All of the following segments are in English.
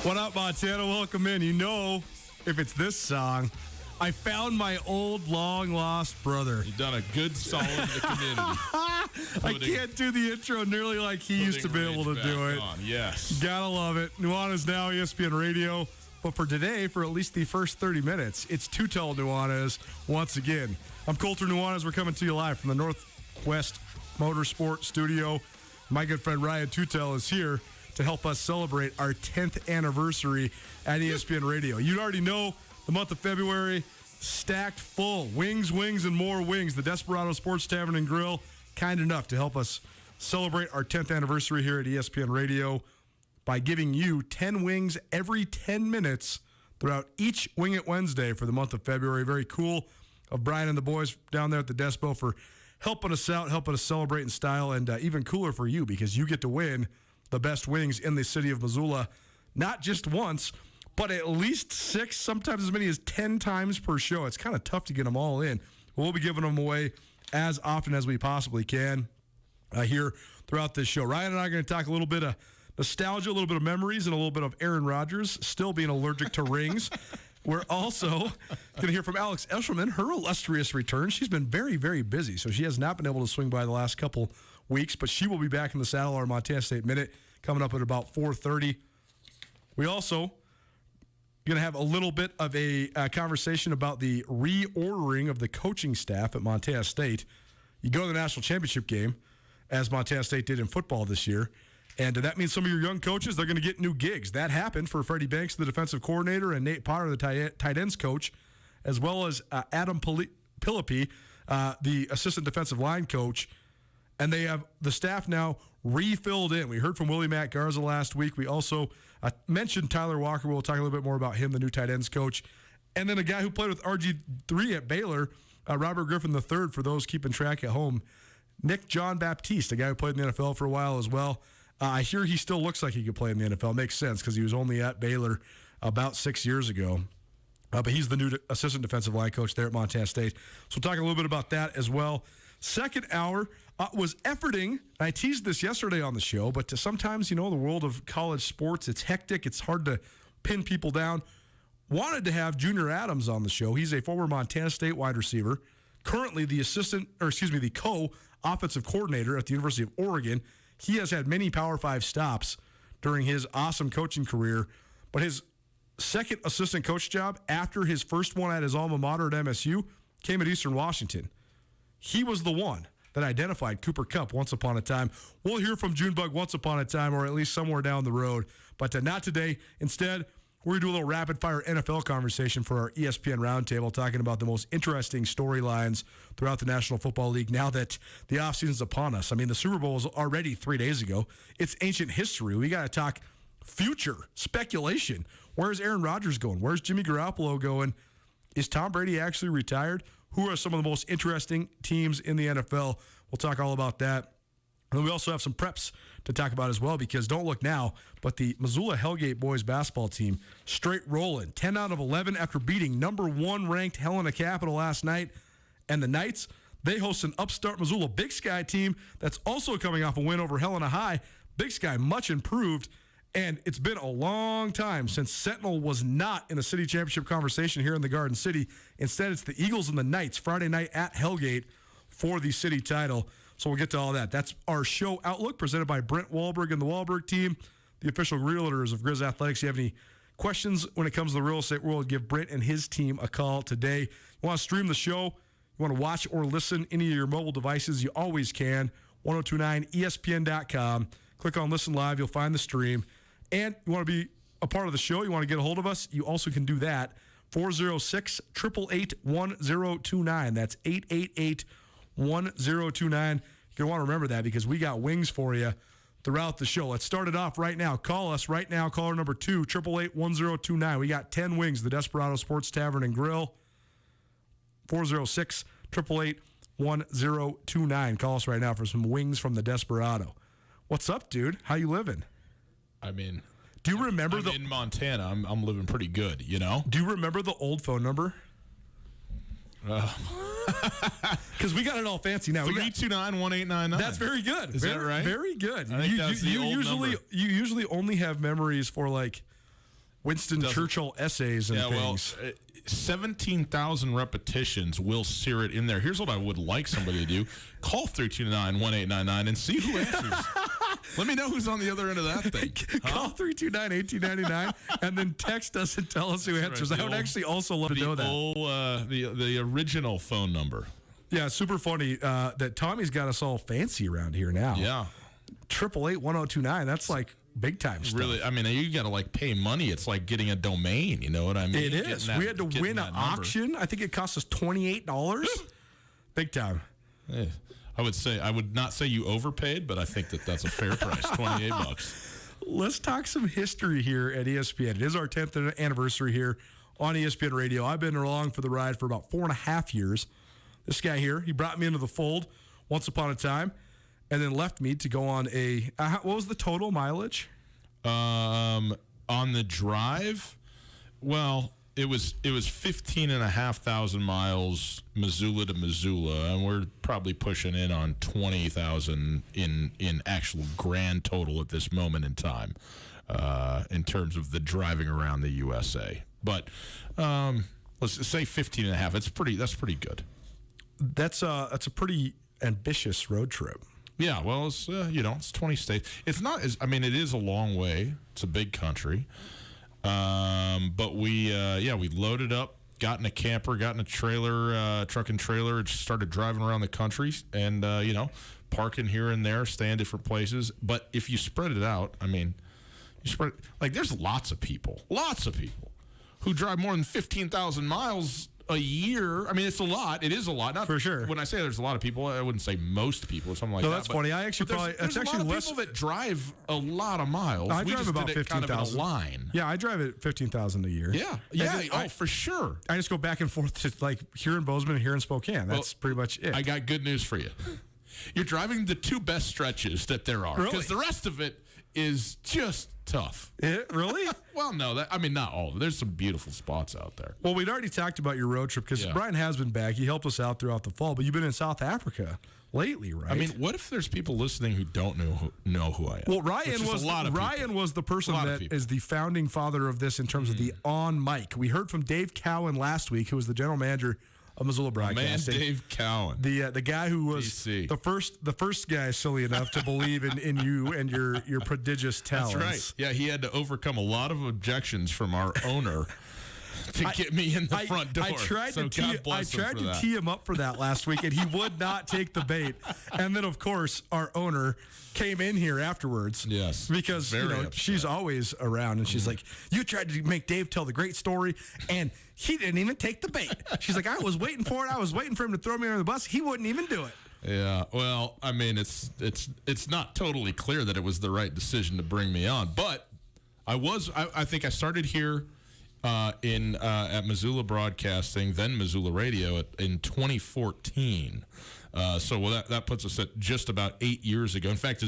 What up, Montana? Welcome in. You know, if it's this song, I found my old long-lost brother. You've done a good solid in the community. I can't do the intro nearly like he used to be able to do it. Yes. Gotta love it. Nuanez now, ESPN Radio. But for today, for at least the first 30 minutes, it's Tutel Nuanez once again. I'm Colter Nuanez. We're coming to you live from the Northwest Motorsport Studio. My good friend Ryan Tutel is here to help us celebrate our 10th anniversary at ESPN Radio. You already know the month of February, stacked full. Wings, and more wings. The Desperado Sports Tavern and Grill, kind enough to help us celebrate our 10th anniversary here at ESPN Radio by giving you 10 wings every 10 minutes throughout each Wing It Wednesday for the month of February. Very cool of Brian and the boys down there at the Despo for helping us out, helping us celebrate in style, and even cooler for you because you get to win the best wings in the city of Missoula, not just once, but at least 6, sometimes as many as 10 times per show. It's kind of tough to get them all in. We'll be giving them away as often as we possibly can here throughout this show. Ryan and I are going to talk a little bit of nostalgia, a little bit of memories, and a little bit of Aaron Rodgers still being allergic to rings. We're also going to hear from Alex Eshelman, her illustrious return. She's been very, very busy, so she has not been able to swing by the last couple weeks, but she will be back in the saddle, our Montana State Minute, coming up at about 4:30. We also going to have a little bit of a conversation about the reordering of the coaching staff at Montana State. You go to the national championship game, as Montana State did in football this year, and that means some of your young coaches, they're going to get new gigs. That happened for Freddie Banks, the defensive coordinator, and Nate Potter, the tight ends coach, as well as Adam Philippi, the assistant defensive line coach. And they have the staff now refilled in. We heard from Willie Matt Garza last week. We also mentioned Tyler Walker. We'll talk a little bit more about him, the new tight ends coach. And then a guy who played with RG3 at Baylor, Robert Griffin III, for those keeping track at home. Nick John Baptiste, a guy who played in the NFL for a while as well. I hear he still looks like he could play in the NFL. Makes sense because he was only at Baylor about 6 years ago. But he's the new assistant defensive line coach there at Montana State. So we'll talk a little bit about that as well. Second hour was efforting. I teased this yesterday on the show, but sometimes, the world of college sports, it's hectic. It's hard to pin people down. Wanted to have Junior Adams on the show. He's a former Montana State wide receiver, currently the the co-offensive coordinator at the University of Oregon. He has had many Power 5 stops during his awesome coaching career, but his second assistant coach job after his first one at his alma mater at MSU came at Eastern Washington. He was the one that identified Cooper Kupp once upon a time. We'll hear from Junebug once upon a time, or at least somewhere down the road, but not today. Instead, we're going to do a little rapid-fire NFL conversation for our ESPN Roundtable, talking about the most interesting storylines throughout the National Football League now that the offseason's upon us. I mean, the Super Bowl was already 3 days ago. It's ancient history. We got to talk future speculation. Where's Aaron Rodgers going? Where's Jimmy Garoppolo going? Is Tom Brady actually retired? Who are some of the most interesting teams in the NFL? We'll talk all about that. And we also have some preps to talk about as well, because don't look now, but the Missoula Hellgate boys basketball team straight rolling. 10 out of 11 after beating number 1 ranked Helena Capital last night. And the Knights, they host an upstart Missoula Big Sky team that's also coming off a win over Helena High. Big Sky much improved. And it's been a long time since Sentinel was not in the city championship conversation here in the Garden City. Instead, it's the Eagles and the Knights Friday night at Hellgate for the city title. So we'll get to all that. That's our show outlook presented by Brent Wahlberg and the Wahlberg team, the official realtors of Grizz Athletics. If you have any questions when it comes to the real estate world, give Brent and his team a call today. You want to stream the show, you want to watch or listen any of your mobile devices, you always can. 1029ESPN.com. Click on Listen Live. You'll find the stream. And you want to be a part of the show, you want to get a hold of us, you also can do that. 406-888-1029. That's 888-1029. You're going to want to remember that because we got wings for you throughout the show. Let's start it off right now. Call us right now. Caller number 2, 888-1029. We got 10 wings, the Desperado Sports Tavern and Grill. 406-888-1029. Call us right now for some wings from the Desperado. What's up, dude? How you living? I mean, do you remember I'm in Montana. I'm living pretty good, Do you remember the old phone number? Because we got it all fancy now. 329-1899. That's very good. Is that right? Very good. I think that's the old number. You usually only have memories for like Winston Churchill essays and things. Well, 17,000 repetitions will sear it in there. Here's what I would like somebody to do. Call 329-1899 and see who answers. Let me know who's on the other end of that thing. Call 329-1899 and then text us and tell us who answers. I would actually also love to know that. The original phone number. Yeah, super funny that Tommy's got us all fancy around here now. Yeah. 888-1029. That's like big time stuff. Really, I mean, you got to like pay money. It's like getting a domain. You know what I mean? It is. We had to win an auction. I think it cost us $28. Big time. Yeah. I would not say you overpaid, but I think that's a fair price. $28. Let's talk some history here at ESPN. It is our 10th anniversary here on ESPN Radio. I've been along for the ride for about 4.5 years. This guy here, he brought me into the fold once upon a time, and then left me to go on a. What was the total mileage? On the drive, well, it was 15,500 miles Missoula to Missoula, and we're probably pushing in on 20,000 in actual grand total at this moment in time, in terms of the driving around the USA. But let's say 15.5. That's pretty good. That's a pretty ambitious road trip. Yeah, well, it's it's 20 states. It's not as it is a long way. It's a big country. But we loaded up, got in a camper, got in a trailer, truck and trailer, and just started driving around the country and parking here and there, stay in different places. But if you spread it out, there's lots of people who drive more than 15,000 miles a year. I mean, it's a lot. It is a lot. Not for sure. When I say there's a lot of people, I wouldn't say most people or something like that. No, that's funny. I actually there's a lot of people that drive a lot of miles. I drive about 15,000. Kind of in a line. Yeah, I drive at 15,000 a year. Yeah. For sure. I just go back and forth to like here in Bozeman and here in Spokane. That's pretty much it. I got good news for you. You're driving the two best stretches that there are. Because the rest of it is just tough. Really? Well, no. Not all. There's some beautiful spots out there. Well, we'd already talked about your road trip because Brian has been back. He helped us out throughout the fall, but you've been in South Africa lately, right? I mean, what if there's people listening who don't know who I am? Well, Ryan was the person that is the founding father of this in terms of the on mic. We heard from Dave Cowan last week, who was the general manager of Missoula Broadcasting. Man, Dave Cowan, the guy who was DC. the first guy silly enough to believe in you and your prodigious talents. That's right. Yeah, he had to overcome a lot of objections from our owner to get me in the front door. I tried to tee him up for that last week, and he would not take the bait. And then, of course, our owner came in here afterwards. Yes, because she's always around, and she's like, "You tried to make Dave tell the great story, and he didn't even take the bait." She's like, "I was waiting for it. I was waiting for him to throw me under the bus. He wouldn't even do it." Yeah, well, I mean, it's not totally clear that it was the right decision to bring me on, but I think I started here at Missoula Broadcasting, then Missoula Radio in 2014. So that puts us at just about 8 years ago. In fact,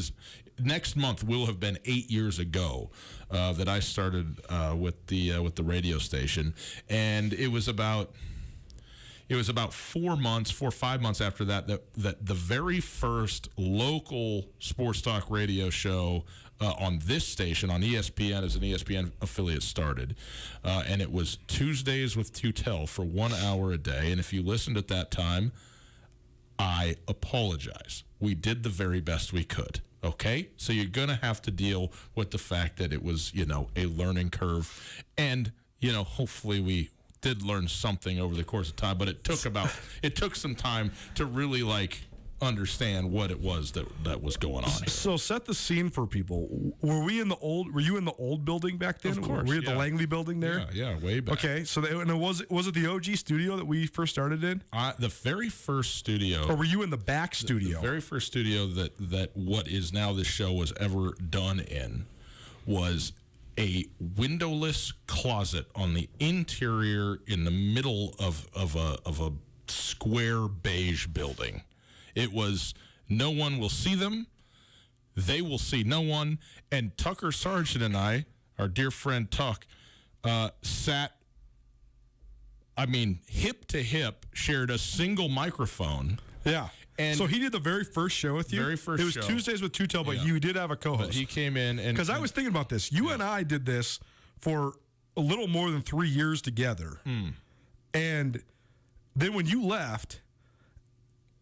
next month will have been 8 years ago that I started with the radio station, and it was about 4 or 5 months after that the very first local sports talk radio show on this station, on ESPN, as an ESPN affiliate, started. And it was Tuesdays with Tutel for 1 hour a day. And if you listened at that time, I apologize. We did the very best we could. Okay? So you're going to have to deal with the fact that it was, a learning curve. And, hopefully we did learn something over the course of time, but it took some time to really understand what it was that was going on here. So set the scene for people. Were you in the old building back then? Of course. Were you at the Langley building there? Yeah, way back. Okay, so was it the OG studio that we first started in? The very first studio. Or were you in the back studio? The very first studio that what is now this show was ever done in was a windowless closet on the interior in the middle of a square beige building. It was no one will see them. They will see no one. And Tucker Sargent and I, our dear friend Tuck, sat, hip to hip, shared a single microphone. Yeah. And so he did the very first show with you? Very first show. It was Tuesdays with Tutel, but you did have a co-host. But he came in and... Because I was thinking about this. You and I did this for a little more than 3 years together. And then when you left,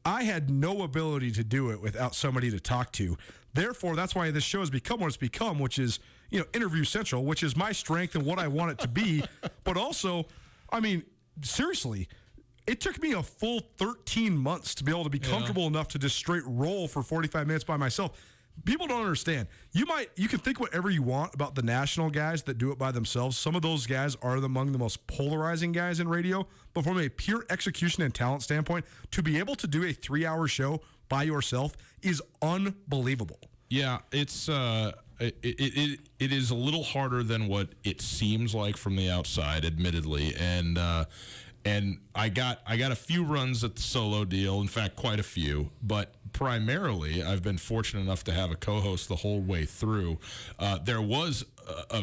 I had no ability to do it without somebody to talk to. Therefore, that's why this show has become what it's become, which is, Interview Central, which is my strength and what I want it to be. But also, I mean, seriously, it took me a full 13 months to be able to be comfortable enough to just straight roll for 45 minutes by myself. People don't understand. You can think whatever you want about the national guys that do it by themselves. Some of those guys are among the most polarizing guys in radio. But from a pure execution and talent standpoint, to be able to do a 3-hour show by yourself is unbelievable. Yeah, it's it is a little harder than what it seems like from the outside, admittedly, and I got a few runs at the solo deal. In fact, quite a few, but primarily I've been fortunate enough to have a co-host the whole way through. There was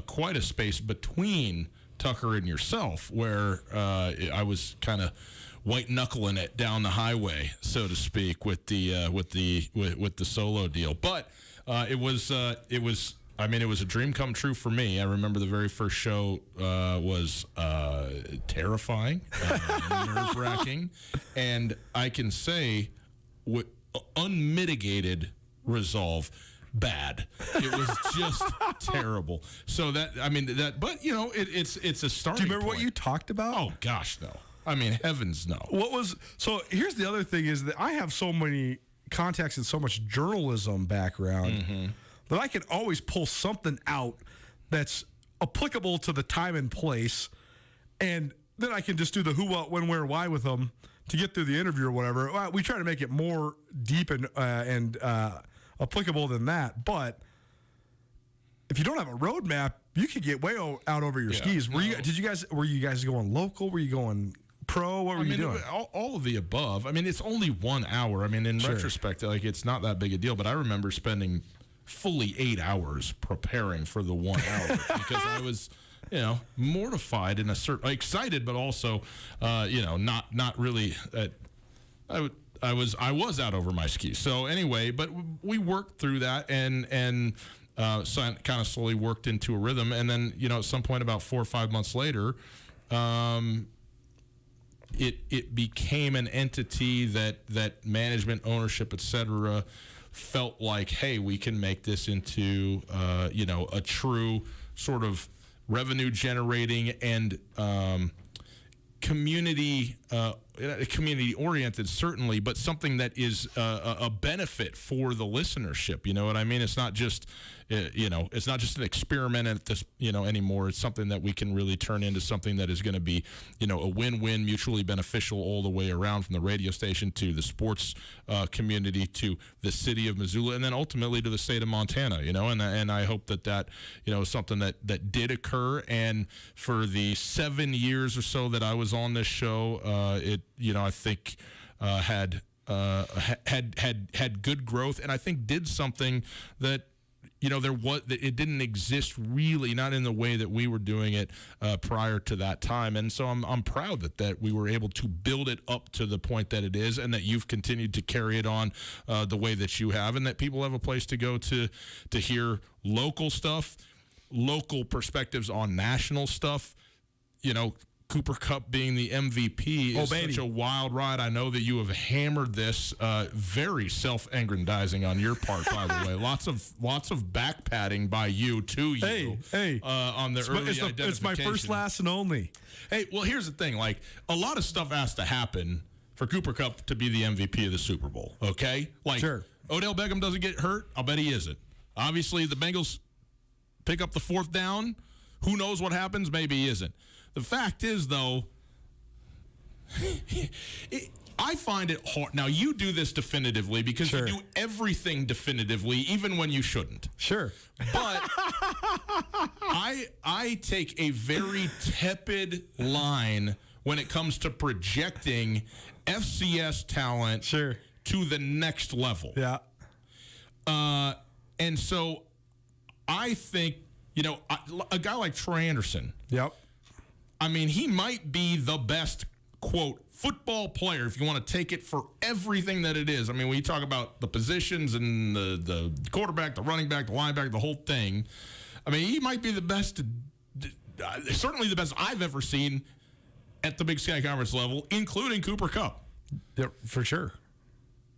quite a space between Tucker and yourself where I was kind of white knuckling it down the highway, so to speak, with the solo deal, but. It was a dream come true for me. I remember the very first show was terrifying, nerve-wracking, and I can say with unmitigated resolve, bad. It was just terrible. So but it's a starting Do you remember point. what you talked about? Oh gosh, no. I mean, heavens no. So here's the other thing is that I have so many contacts and so much journalism background that I can always pull something out that's applicable to the time and place, and then I can just do the who, what, when, where, why with them to get through the interview or whatever. Well, we try to make it more deep and applicable than that, but if you don't have a roadmap, you could get way out over your skis. Were you guys going local? Were you going pro? What were you doing? All of the above. I mean, it's only 1 hour. I mean, in retrospect, it's not that big a deal. But I remember spending fully 8 hours preparing for the 1 hour because I was, mortified and excited, but also, not really. I was out over my skis. So anyway, but we worked through that and so I kind of slowly worked into a rhythm. And then, at some point about 4 or 5 months later, it became an entity that management, ownership, et cetera, felt like, hey, we can make this into a true sort of revenue generating and community oriented, certainly, but something that is a benefit for the listenership. You know what I mean? It's not just it's not just an experiment at this anymore. It's something that we can really turn into something that is going to be a win-win, mutually beneficial all the way around, from the radio station to the sports community to the city of Missoula, and then ultimately to the state of Montana. And I hope that is something that did occur. And for the 7 years or so that I was on this show, I think had good growth, and I think did something that it didn't exist really, not in the way that we were doing it prior to that time. And so I'm proud that we were able to build it up to the point that it is, and that you've continued to carry it on the way that you have, and that people have a place to go to hear local stuff, local perspectives on national stuff. Cooper Kupp being the MVP is such a wild ride. I know that you have hammered this, very self-aggrandizing on your part, by the way. Lots of back patting by you to you. Hey, on the early identification. It's my first, last, and only. Hey, well, here's the thing. Like, a lot of stuff has to happen for Cooper Kupp to be the MVP of the Super Bowl. Okay, sure. Odell Beckham doesn't get hurt. I'll bet he isn't. Obviously, the Bengals pick up the 4th down. Who knows what happens? Maybe he isn't. The fact is, though, I find it hard. Now, you do this definitively because you do everything definitively, even when you shouldn't. Sure. But I take a very tepid line when it comes to projecting FCS talent to the next level. Yeah. And so I think, a guy like Troy Anderson. Yep. I mean, he might be the best, quote, football player, if you want to take it for everything that it is. I mean, when you talk about the positions and the quarterback, the running back, the linebacker, the whole thing, I mean, he might be the best certainly the best I've ever seen at the Big Sky Conference level, including Cooper Kupp. Yeah, for sure.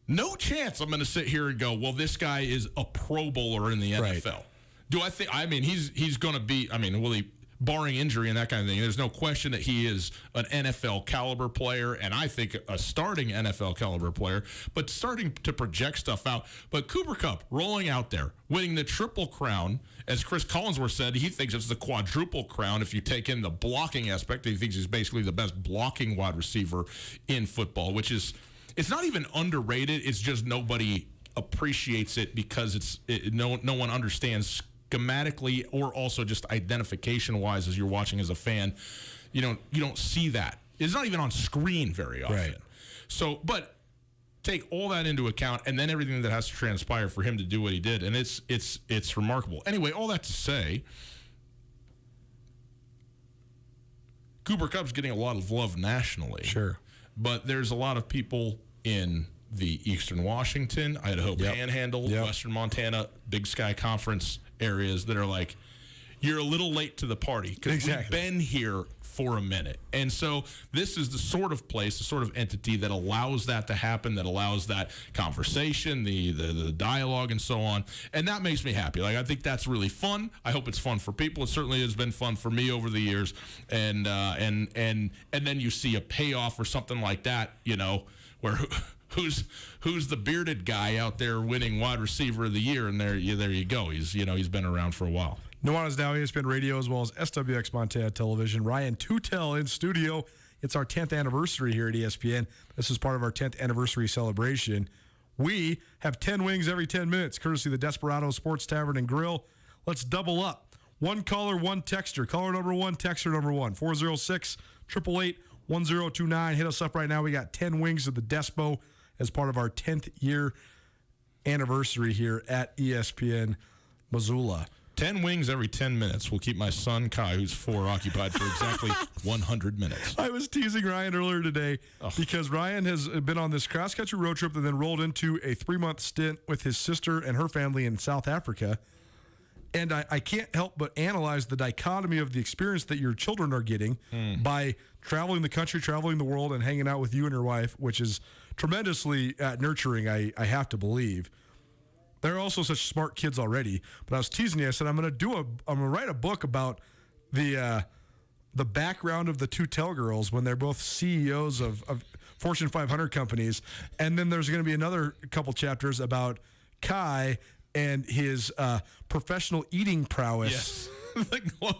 No chance I'm going to sit here and go, well, this guy is a Pro Bowler in the NFL. Right. Do I think? I mean, he's going to be. I mean, will he? Barring injury and that kind of thing, there's no question that he is an NFL caliber player, and I think a starting NFL caliber player. But starting to project stuff out. But Cooper Kupp rolling out there, winning the Triple Crown, as Chris Collinsworth said, he thinks it's the Quadruple Crown if you take in the blocking aspect. He thinks he's basically the best blocking wide receiver in football, which is, it's not even underrated. It's just nobody appreciates it because no one understands schematically or also just identification-wise as you're watching as a fan. You don't see that. It's not even on screen very often. Right. So, but take all that into account and then everything that has to transpire for him to do what he did, and it's remarkable. Anyway, all that to say, Cooper Kupp's getting a lot of love nationally. Sure. But there's a lot of people in the Eastern Washington, Idaho Panhandle, Western Montana, Big Sky Conference areas that are like, you're a little late to the party because we've been here for a minute. And so this is the sort of place, the sort of entity that allows that to happen, that allows that conversation, the dialogue and so on. And that makes me happy. Like, I think that's really fun. I hope it's fun for people. It certainly has been fun for me over the years. And then you see a payoff or something like that, where who's the bearded guy out there winning wide receiver of the year, and there you go. He's been around for a while. Nuanez now ESPN Radio as well as SWX Montana Television. Ryan Tutel in studio. It's our 10th anniversary here at ESPN. This is part of our 10th anniversary celebration. We have 10 wings every 10 minutes, courtesy of the Desperado Sports Tavern and Grill. Let's double up. One caller, one texter. Caller number one, texter number one. 406-888-1029. Hit us up right now. We got 10 wings of the Despo as part of our 10th year anniversary here at ESPN Missoula. 10 wings every 10 minutes will keep my son, Kai, who's 4, occupied for exactly 100 minutes. I was teasing Ryan earlier today because Ryan has been on this cross-country road trip and then rolled into a 3-month stint with his sister and her family in South Africa. And I can't help but analyze the dichotomy of the experience that your children are getting by traveling the country, traveling the world, and hanging out with you and your wife, which is tremendously nurturing, I have to believe. They're also such smart kids already. But I was teasing you. I said I'm going to write a book about the background of the Tutel girls when they're both CEOs of Fortune 500 companies, and then there's going to be another couple chapters about Kai and his professional eating prowess,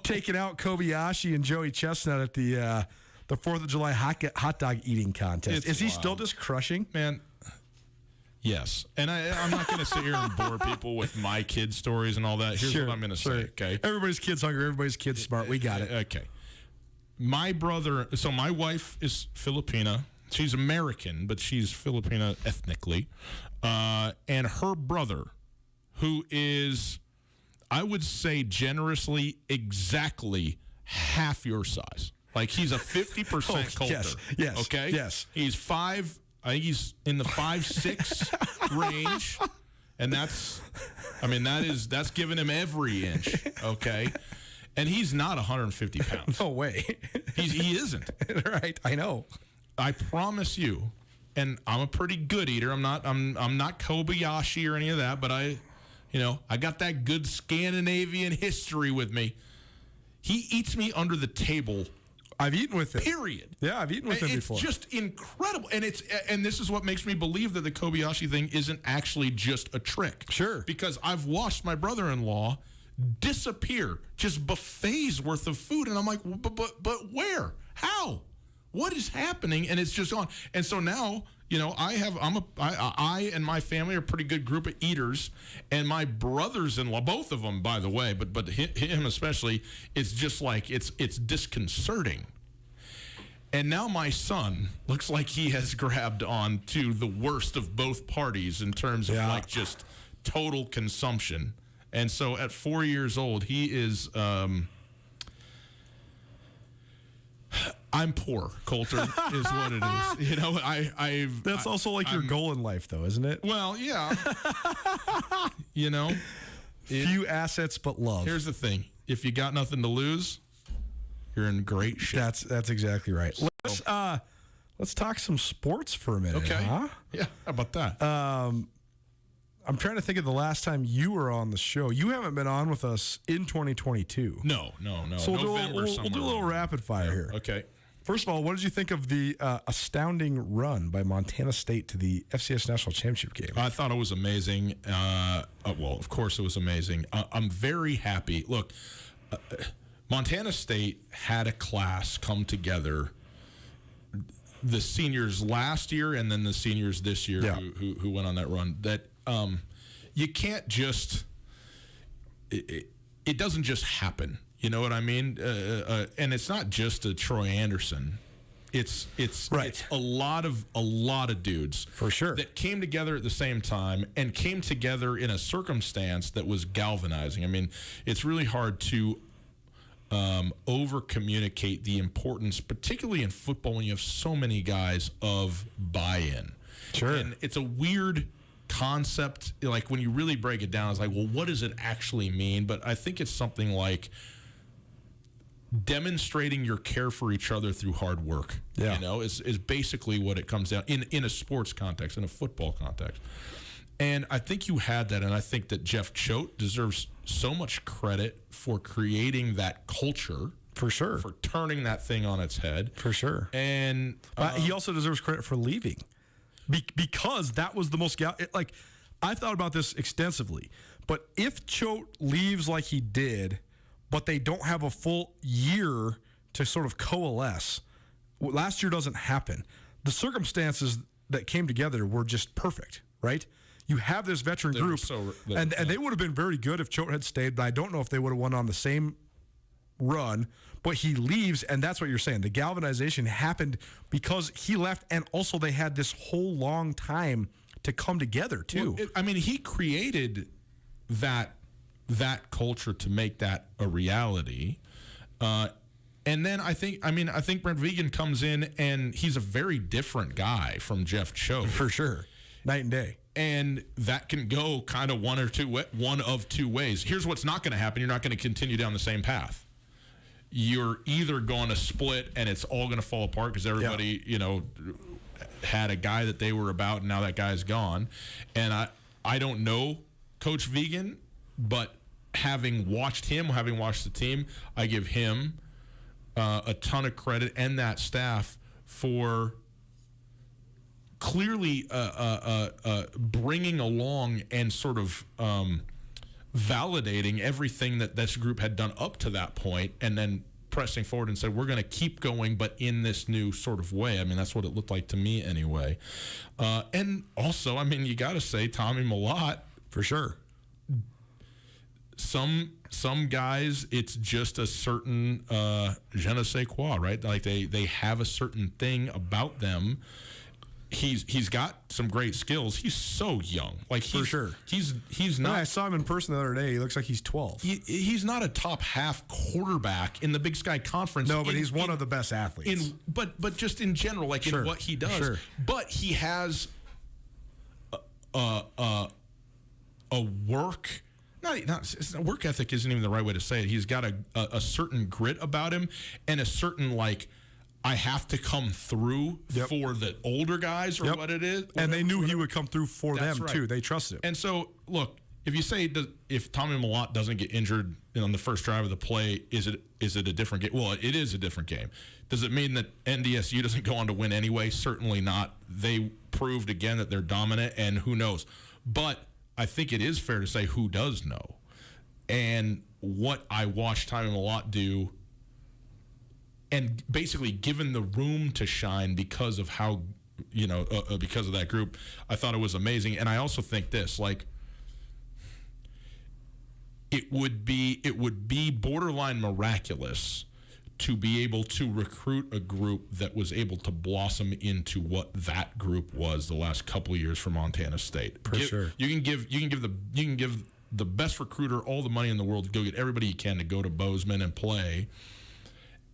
taking out Kobayashi and Joey Chestnut at the 4th of July hot dog eating contest. Is he still just crushing? Man, yes. And I'm not going to sit here and bore people with my kid stories and all that. Here's what I'm going to say, okay? Everybody's kid's hungry. Everybody's kid's smart. We got it. Okay. My wife is Filipina. She's American, but she's Filipina ethnically. And her brother, who is, I would say generously, exactly half your size. Like, he's a 50% Coulter. Yes. Okay? Yes. He's 5, I think he's in the 5'6" range. And that's giving him every inch. Okay? And he's not 150 pounds. No way. He isn't. Right. I know. I promise you, and I'm a pretty good eater. I'm not Kobayashi or any of that, but I got that good Scandinavian history with me. He eats me under the table. I've eaten with him. Period. Yeah, I've eaten with him before. It's just incredible. And this is what makes me believe that the Kobayashi thing isn't actually just a trick. Sure. Because I've watched my brother-in-law disappear, just buffets worth of food, and I'm like, but where? How? What is happening? And it's just gone. And so now, I and my family are a pretty good group of eaters, and my brothers-in-law, both of them, by the way, but him especially, it's just like it's disconcerting. And now my son looks like he has grabbed on to the worst of both parties in terms of like just total consumption. And so at 4 years old, he is. I'm poor, Coulter, is what it is. That's also like your goal in life, though, isn't it? Well, yeah. Few assets but love. Here's the thing. If you got nothing to lose, you're in great shape. That's exactly right. Let's talk some sports for a minute. Okay. Huh? Yeah. How about that? I'm trying to think of the last time you were on the show. You haven't been on with us in 2022. No. So we'll November, do a little rapid fire here. Okay. First of all, what did you think of the astounding run by Montana State to the FCS National Championship game? I thought it was amazing. Well, of course it was amazing. I'm very happy. Look, Montana State had a class come together, the seniors last year and then the seniors this year who went on that run, that you can't just it doesn't just happen. You know what I mean? And it's not just a Troy Anderson. It's right. It's a lot of dudes for sure that came together at the same time and came together in a circumstance that was galvanizing. I mean, it's really hard to over communicate the importance, particularly in football when you have so many guys, of buy-in. Sure. And it's a weird concept. Like when you really break it down, it's like, well, what does it actually mean? But I think it's something like demonstrating your care for each other through hard work. Yeah. You know, is basically what it comes down in a sports context, in a football context. And I think you had that, and I think that Jeff Choate deserves so much credit for creating that culture. For sure. For turning that thing on its head. For sure. And he also deserves credit for leaving. Because that was the most... I thought about this extensively, but if Choate leaves like he did, but they don't have a full year to sort of coalesce, last year doesn't happen. The circumstances that came together were just perfect, right? You have this veteran group, and they would have been very good if Choate had stayed, but I don't know if they would have won on the same run. But he leaves, and that's what you're saying. The galvanization happened because he left, and also they had this whole long time to come together, too. Well, he created that culture to make that a reality. And then I think Brent Vigen comes in, and he's a very different guy from Jeff Choate. For sure. Night and day. And that can go kind of one of two ways. Here's what's not going to happen. You're not going to continue down the same path. You're either going to split and it's all going to fall apart because everybody, had a guy that they were about, and now that guy's gone. And I don't know Coach Vigen, but having watched the team, I give him a ton of credit and that staff for clearly bringing along and sort of validating everything that this group had done up to that point, and then pressing forward and said, we're going to keep going, but in this new sort of way. I mean, that's what it looked like to me anyway. And also, you got to say Tommy Mellott. For sure. Some guys, it's just a certain je ne sais quoi, right? Like they have a certain thing about them. He's got some great skills. He's so young. For sure. He's not. I saw him in person the other day. He looks like he's 12. He's not a top half quarterback in the Big Sky Conference. No, but he's one of the best athletes. But just in general, in what he does. Sure. But he has a work. Not work ethic isn't even the right way to say it. He's got a certain grit about him, and a certain I have to come through for the older guys or what it is. And they knew he would come through for them, right. too. They trusted him. And so, look, if you say if Tommy Mellott doesn't get injured on the first drive of the play, is it a different game? Well, it is a different game. Does it mean that NDSU doesn't go on to win anyway? Certainly not. They proved again that they're dominant, and who knows. But I think it is fair to say who does know. And what I watched Tommy Mellott do, and basically given the room to shine because of how, because of that group, I thought it was amazing. And I also think this, it would be borderline miraculous to be able to recruit a group that was able to blossom into what that group was the last couple of years for Montana State. For sure. You can give the best recruiter all the money in the world to go get everybody you can to go to Bozeman and play.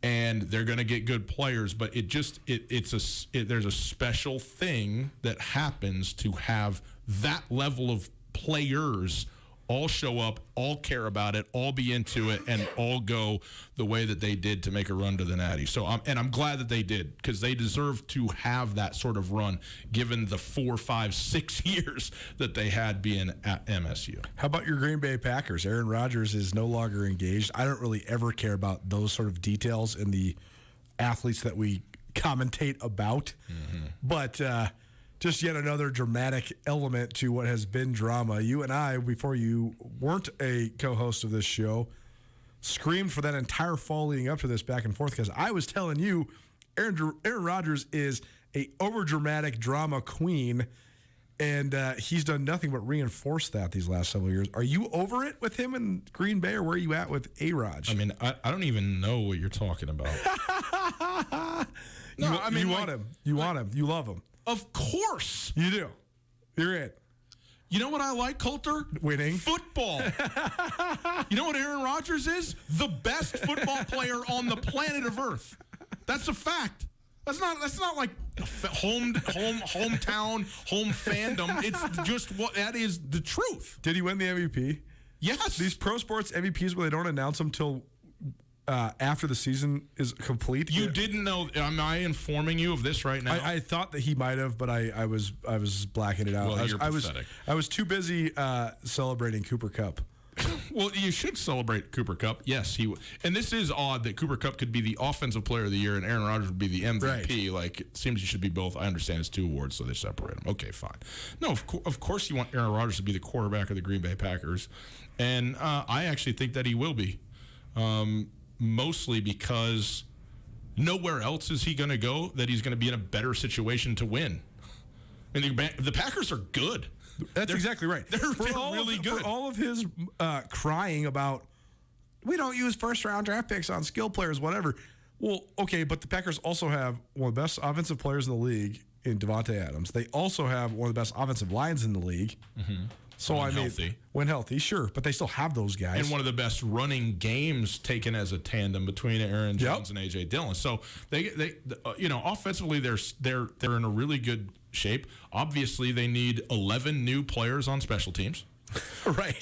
And they're going to get good players, but there's a special thing that happens to have that level of players all show up, all care about it, all be into it, and all go the way that they did to make a run to the Natty. So, I'm glad that they did, because they deserve to have that sort of run given the 4, 5, 6 years that they had being at MSU. How about your Green Bay Packers? Aaron Rodgers is no longer engaged. I don't really ever care about those sort of details in the athletes that we commentate about. Mm-hmm. But just yet another dramatic element to what has been drama. You and I, before you weren't a co-host of this show, screamed for that entire fall leading up to this back and forth, because I was telling you Aaron Rodgers is a overdramatic drama queen, and he's done nothing but reinforce that these last several years. Are you over it with him in Green Bay, or where are you at with A-Rod? I mean, I don't even know what you're talking about. You want him. You want him. You love him. Of course. You do. You're in. You know what I like, Coulter? Winning. Football. You know what Aaron Rodgers is? The best football player on the planet of Earth. That's a fact. That's not like hometown, home fandom. It's just what that is the truth. Did he win the MVP? Yes. These pro sports MVPs, where they don't announce them till after the season is complete. You didn't know? Am I informing you of this right now? I thought that he might have, but I was blacking it out. Well, you're pathetic. I was too busy celebrating Cooper Kupp. Well, you should celebrate Cooper Kupp. Yes, and this is odd that Cooper Kupp could be the Offensive Player of the Year and Aaron Rodgers would be the MVP. Right. Like, it seems you should be both. I understand it's 2 awards, so they separate them. Okay, fine. No, of course you want Aaron Rodgers to be the quarterback of the Green Bay Packers, and I actually think that he will be. Mostly because nowhere else is he going to go that he's going to be in a better situation to win. And the Packers are good. They're exactly right. They're really good. For all of his crying about, we don't use first-round draft picks on skill players, whatever. Well, okay, but the Packers also have one of the best offensive players in the league in Devontae Adams. They also have one of the best offensive lines in the league. Mm-hmm. So when healthy, sure, but they still have those guys. And one of the best running games taken as a tandem between Aaron Jones and AJ Dillon. So they offensively they're in a really good shape. Obviously, they need 11 new players on special teams. Right.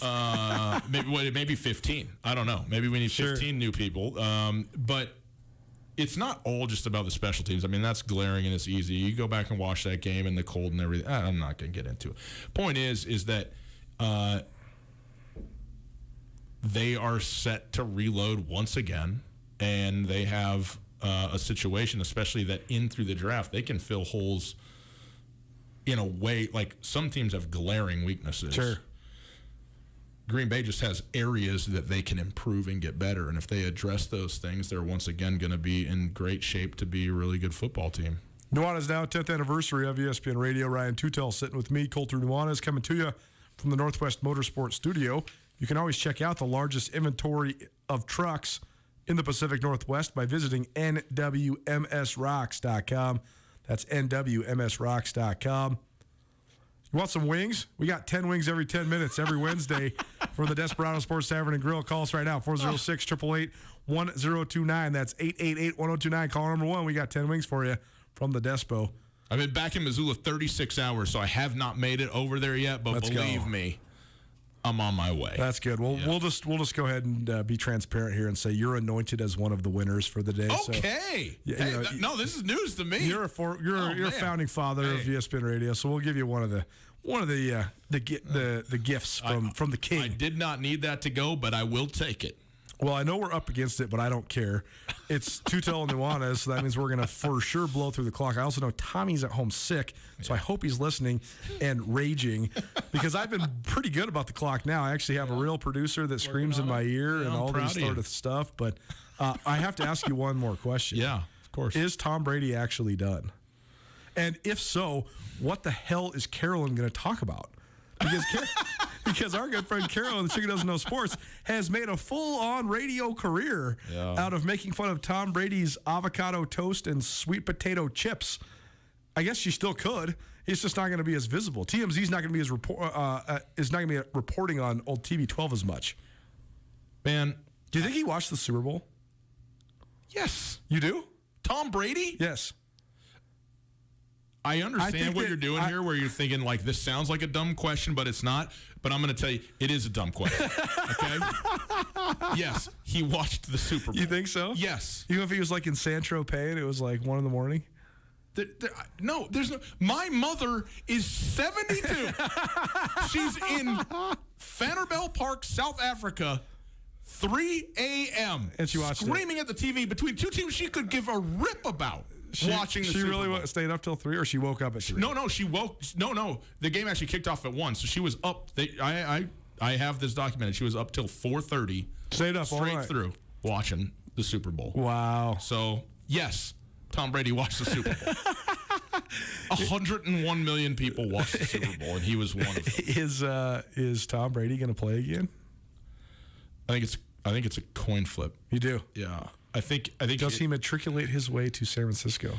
Maybe 15. I don't know. Maybe we need 15 new people. But it's not all just about the special teams. I mean, that's glaring and it's easy. You go back and watch that game in the cold and everything. I'm not going to get into it. Point is that they are set to reload once again, and they have a situation, especially that in through the draft, they can fill holes in a way. Like, some teams have glaring weaknesses. Sure. Green Bay just has areas that they can improve and get better, and if they address those things, they're once again going to be in great shape to be a really good football team. Nuanez now, 10th anniversary of ESPN Radio. Ryan Tutel sitting with me, Coulter Nuanez, coming to you from the Northwest Motorsports Studio. You can always check out the largest inventory of trucks in the Pacific Northwest by visiting nwmsrocks.com. That's nwmsrocks.com. You want some wings? We got 10 wings every 10 minutes every Wednesday for the Desperado Sports Tavern and Grill. Call us right now, 406-888-1029. That's 888-1029. Call number 1. We got 10 wings for you from the Despo. I've been back in Missoula 36 hours, so I have not made it over there yet, but believe me, I'm on my way. That's good. Well, we'll just go ahead and be transparent here and say you're anointed as one of the winners for the day. Okay. So, no, this is news to me. You're a founding father of ESPN Radio, so we'll give you one of the gifts from the king. I did not need that to go, but I will take it. Well, I know we're up against it, but I don't care. It's Tutel and Nuanez, so that means we're going to for sure blow through the clock. I also know Tommy's at home sick, so I hope he's listening and raging, because I've been pretty good about the clock now. I actually have a real producer that screams in my ear and all this sort of stuff. But I have to ask you one more question. Yeah, of course. Is Tom Brady actually done? And if so, what the hell is Carolyn going to talk about? Because our good friend Carolyn, the Chicken Doesn't Know Sports, has made a full-on radio career out of making fun of Tom Brady's avocado toast and sweet potato chips. I guess she still could. It's just not going to be as visible. TMZ's not going to be is not going to be reporting on old TV12 as much. Man, do you think he watched the Super Bowl? Yes. You do? Tom Brady? Yes. I understand what you're doing here, where you're thinking, like, this sounds like a dumb question, but it's not. But I'm going to tell you, it is a dumb question. Okay? Yes, he watched the Super Bowl. You think so? Yes. Even if he was like in Saint-Tropez and it was like 1 in the morning? No, there's no. My mother is 72. She's in Vanderbilt Park, South Africa, 3 a.m. And she watched screaming at the TV between two teams she could give a rip about. Watching the Super Bowl. She really stayed up till 3, or she woke up at 3? No, she woke. No. The game actually kicked off at 1, so she was up. I have this documented. She was up till 4:30. Stayed up straight all night through watching the Super Bowl. Wow. So yes, Tom Brady watched the Super Bowl. 101 million people watched the Super Bowl, and he was one of them. Is Tom Brady going to play again? I think it's a coin flip. You do? Yeah. I think. Does he matriculate his way to San Francisco?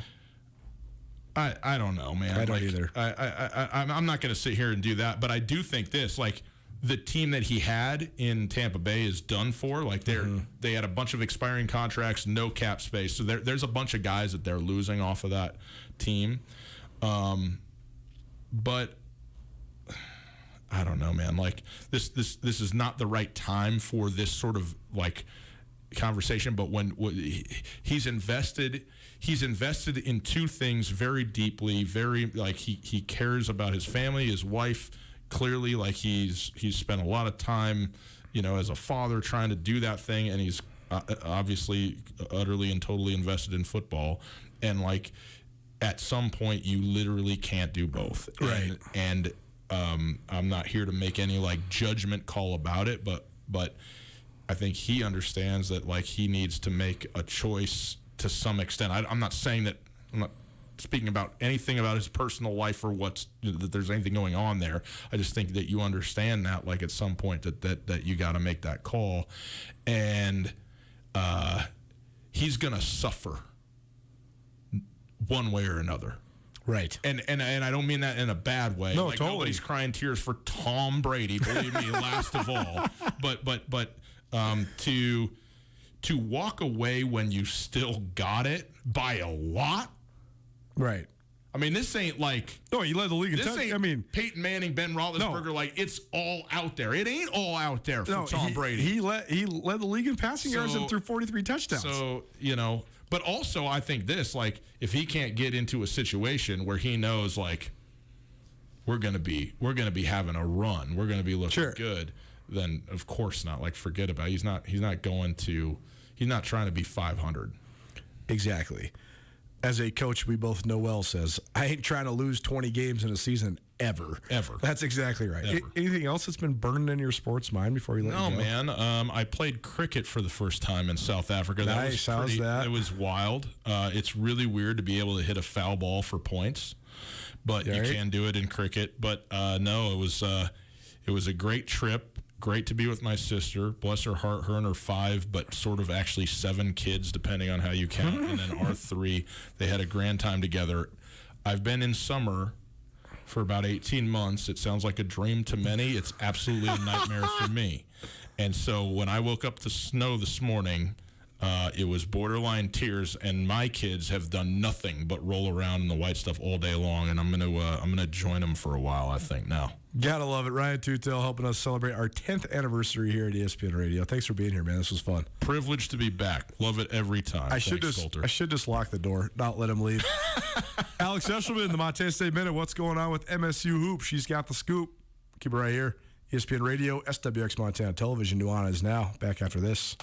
I don't know, man. I don't either. I'm not going to sit here and do that, but I do think this, like, the team that he had in Tampa Bay is done for. Like, they had a bunch of expiring contracts, no cap space. So there's a bunch of guys that they're losing off of that team. But I don't know, man. Like, this is not the right time for this sort of, like, conversation. But when he's invested in two things very deeply, very, like, he cares about his family, his wife. Clearly, like, he's spent a lot of time, as a father trying to do that thing, and he's obviously utterly and totally invested in football. And, like, at some point, you literally can't do both. Right. And I'm not here to make any, like, judgment call about it, but I think he understands that, like, he needs to make a choice to some extent. I'm not saying that. I'm not speaking about anything about his personal life or that there's anything going on there. I just think that you understand that, like, at some point that you got to make that call, and he's gonna suffer one way or another. Right. And I don't mean that in a bad way. No, like, totally. Nobody's crying tears for Tom Brady, believe me, last of all. But to walk away when you still got it by a lot. Right. I mean, this ain't like... No, he led the league in this touchdowns. ain't I mean, Peyton Manning, Ben Roethlisberger, No. like, it's all out there. It ain't all out there for Tom Brady. He led the league in passing yards and threw 43 touchdowns. So, but also I think this, like, if he can't get into a situation where he knows, like, we're gonna be having a run, we're gonna be looking good, then of course not. Like, forget about it. He's not trying to be 500. Exactly. As a coach we both know well says, I ain't trying to lose 20 games in a season ever. That's exactly right. Anything else that's been burned in your sports mind before you let No, it go? man. I played cricket for the first time in South Africa. Nice. How's that? It was wild. It's really weird to be able to hit a foul ball for points, but you can do it in cricket. But no, it was a great trip. Great to be with my sister. Bless her heart, her and her 5, but sort of actually 7 kids, depending on how you count. And then our 3, they had a grand time together. I've been in summer for about 18 months. It sounds like a dream to many. It's absolutely a nightmare for me. And so when I woke up to snow this morning, it was borderline tears, and my kids have done nothing but roll around in the white stuff all day long, and I'm gonna join them for a while, I think, now. Gotta love it. Ryan Tutel helping us celebrate our 10th anniversary here at ESPN Radio. Thanks for being here, man. This was fun. Privileged to be back. Love it every time. I should just lock the door, not let him leave. Alex Eshelman, the Montana State Minute. What's going on with MSU Hoop? She's got the scoop. Keep it right here. ESPN Radio, SWX Montana Television. Nuanez now. Back after this.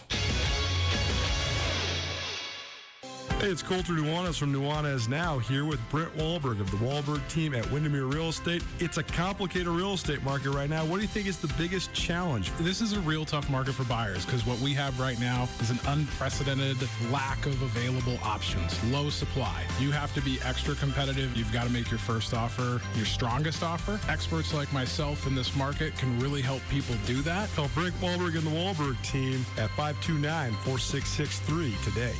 Hey, it's Colter Nuanez from Nuanez Now, here with Brent Wahlberg of the Wahlberg team at Windermere Real Estate. It's a complicated real estate market right now. What do you think is the biggest challenge? This is a real tough market for buyers because what we have right now is an unprecedented lack of available options, low supply. You have to be extra competitive. You've got to make your first offer your strongest offer. Experts like myself in this market can really help people do that. Call Brent Wahlberg and the Wahlberg team at 529-4663 today.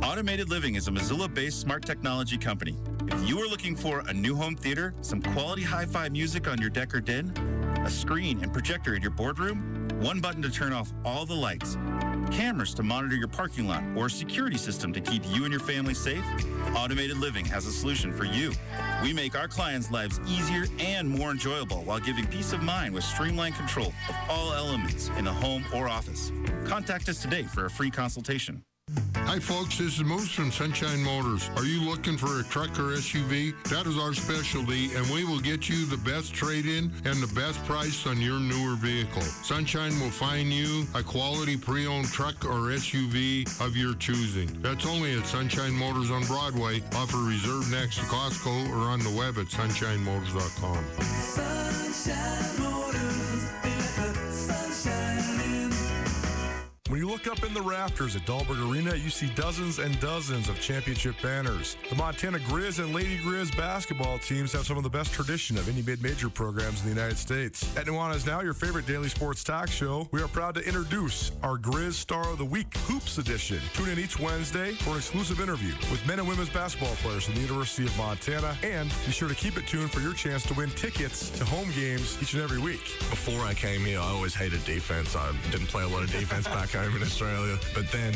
Automated Living is a Missoula-based smart technology company. If you are looking for a new home theater, some quality hi-fi music on your deck or den, a screen and projector in your boardroom, one button to turn off all the lights, Cameras to monitor your parking lot or a security system to keep you and your family safe? Automated Living has a solution for you. We make our clients' lives easier and more enjoyable while giving peace of mind with streamlined control of all elements in the home or office. Contact us today for a free consultation. Hi folks, this is Moose from Sunshine Motors. Are you looking for a truck or SUV? That is our specialty, and we will get you the best trade-in and the best price on your newer vehicle. Sunshine will find you a quality pre-owned truck or SUV of your choosing. That's only at Sunshine Motors on Broadway, off of Reserve next to Costco, or on the web at sunshinemotors.com. Sunshine Motors, they let the sunshine in. When you look up in the rafters at Dahlberg Arena, you see dozens and dozens of championship banners. The Montana Grizz and Lady Grizz basketball teams have some of the best tradition of any mid-major programs in the United States. At Nuanez Now, your favorite daily sports talk show, we are proud to introduce our Grizz Star of the Week Hoops Edition. Tune in each Wednesday for an exclusive interview with men and women's basketball players from the University of Montana, and be sure to keep it tuned for your chance to win tickets to home games each and every week. Before I came here, I always hated defense. I didn't play a lot of defense back home in Australia. But then,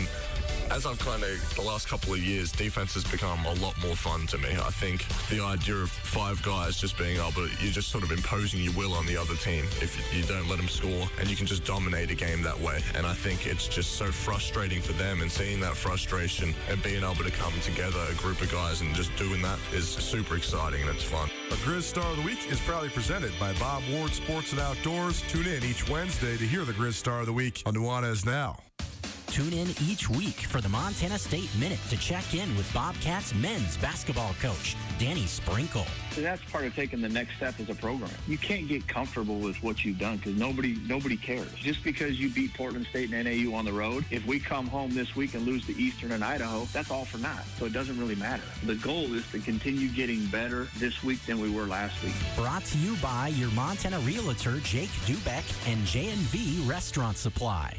as I've kind of, the last couple of years, defense has become a lot more fun to me. I think the idea of five guys just being able to, you're just sort of imposing your will on the other team if you don't let them score, and you can just dominate a game that way. And I think it's just so frustrating for them, and seeing that frustration and being able to come together, a group of guys, and just doing that is super exciting and it's fun. The Grizz Star of the Week is proudly presented by Bob Ward Sports and Outdoors. Tune in each Wednesday to hear the Grizz Star of the Week on Nuanez Now. Tune in each week for the Montana State Minute to check in with Bobcats men's basketball coach, Danny Sprinkle. That's part of taking the next step as a program. You can't get comfortable with what you've done because nobody cares. Just because you beat Portland State and NAU on the road, if we come home this week and lose to Eastern and Idaho, that's all for naught. So it doesn't really matter. The goal is to continue getting better this week than we were last week. Brought to you by your Montana Realtor, Jake Dubeck, and J&V Restaurant Supply.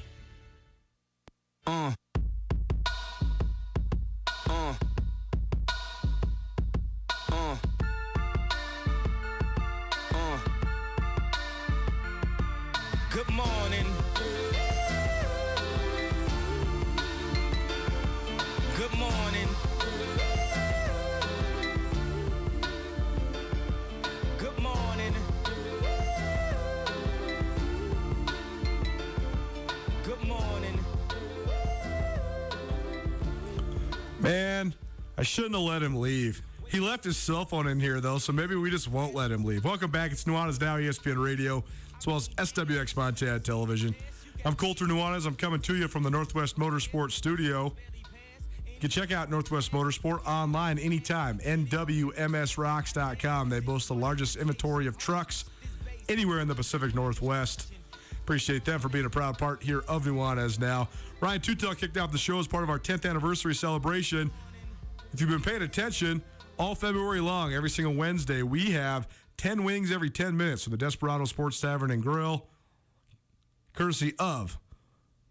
Good morning. Good morning. Good morning. Good morning. Man, I shouldn't have let him leave. He left his cell phone in here, though, so maybe we just won't let him leave. Welcome back. It's Nuanez Now, ESPN Radio, as well as SWX Montana Television. I'm Colter Nuanez. I'm coming to you from the Northwest Motorsport Studio. You can check out Northwest Motorsport online anytime, nwmsrocks.com. They boast the largest inventory of trucks anywhere in the Pacific Northwest. Appreciate them for being a proud part here of Nuanez Now. Ryan Tutel kicked off the show as part of our 10th anniversary celebration. If you've been paying attention, all February long, every single Wednesday, we have 10 wings every 10 minutes from the Desperado Sports Tavern and Grill, courtesy of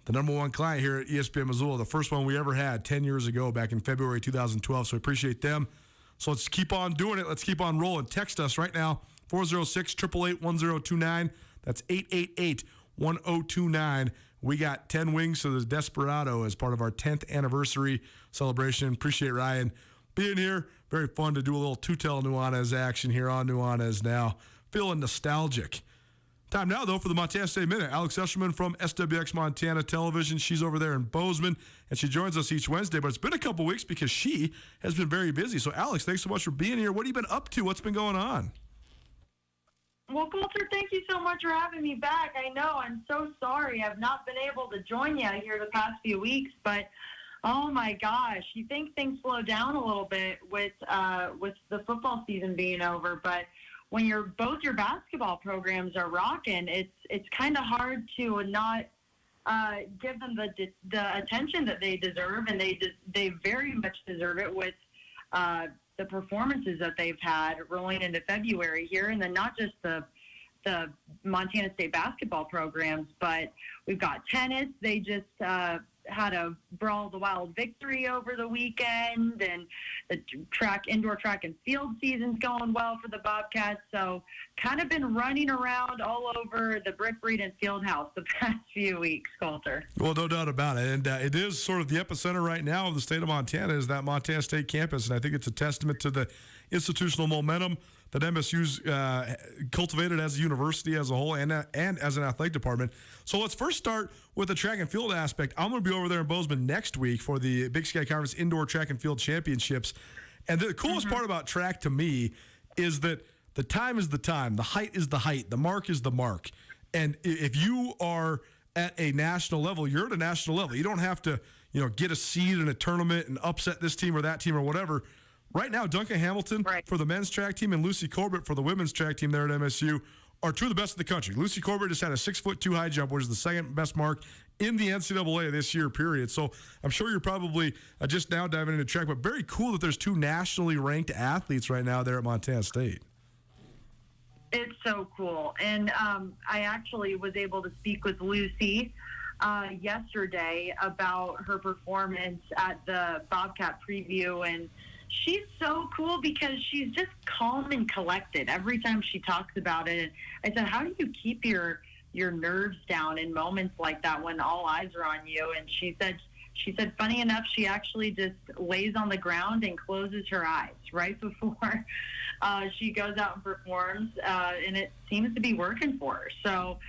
the number one client here at ESPN Missoula, the first one we ever had 10 years ago back in February 2012. So we appreciate them. So let's keep on doing it. Let's keep on rolling. Text us right now, 406-888-1029. That's 888-1029. We got 10 wings to the Desperado as part of our 10th anniversary celebration. Appreciate Ryan being here. Very fun to do a little Tutel Nuanez action here on Nuanez Now. Feeling nostalgic. Time now, though, for the Montana State Minute. Alex Escherman from SWX Montana Television. She's over there in Bozeman, and she joins us each Wednesday. But it's been a couple weeks because she has been very busy. So, Alex, thanks so much for being here. What have you been up to? What's been going on? Well, Coulter, thank you so much for having me back. I know I'm so sorry I've not been able to join you here the past few weeks, but oh my gosh, you think things slow down a little bit with the football season being over, but when both your basketball programs are rocking, it's kind of hard to not give them the attention that they deserve, and they very much deserve it with the performances that they've had rolling into February here, and then not just the Montana State basketball programs, but we've got tennis. They just had a Brawl the Wild victory over the weekend, and the indoor track and field season's going well for the Bobcats. So kind of been running around all over the Brick Breeden Fieldhouse the past few weeks, Coulter. Well, no doubt about it. And it is sort of the epicenter right now of the state of Montana is that Montana State campus. And I think it's a testament to the institutional momentum that MSU's cultivated as a university as a whole and as an athletic department. So let's first start with the track and field aspect. I'm going to be over there in Bozeman next week for the Big Sky Conference Indoor Track and Field Championships. And the coolest part about track to me is that the time is the time, the height is the height, the mark is the mark. And if you are at a national level, you're at a national level. You don't have to, get a seed in a tournament and upset this team or that team or whatever. Right now, Duncan Hamilton for the men's track team and Lucy Corbett for the women's track team there at MSU are two of the best in the country. Lucy Corbett just had a 6'2" high jump, which is the second best mark in the NCAA this year, period. So I'm sure you're probably just now diving into track, but very cool that there's two nationally ranked athletes right now there at Montana State. It's so cool. And I actually was able to speak with Lucy yesterday about her performance at the Bobcat preview, and she's so cool because she's just calm and collected every time she talks about it. And I said, how do you keep your nerves down in moments like that when all eyes are on you? And she said, funny enough, she actually just lays on the ground and closes her eyes right before she goes out and performs, and it seems to be working for her. So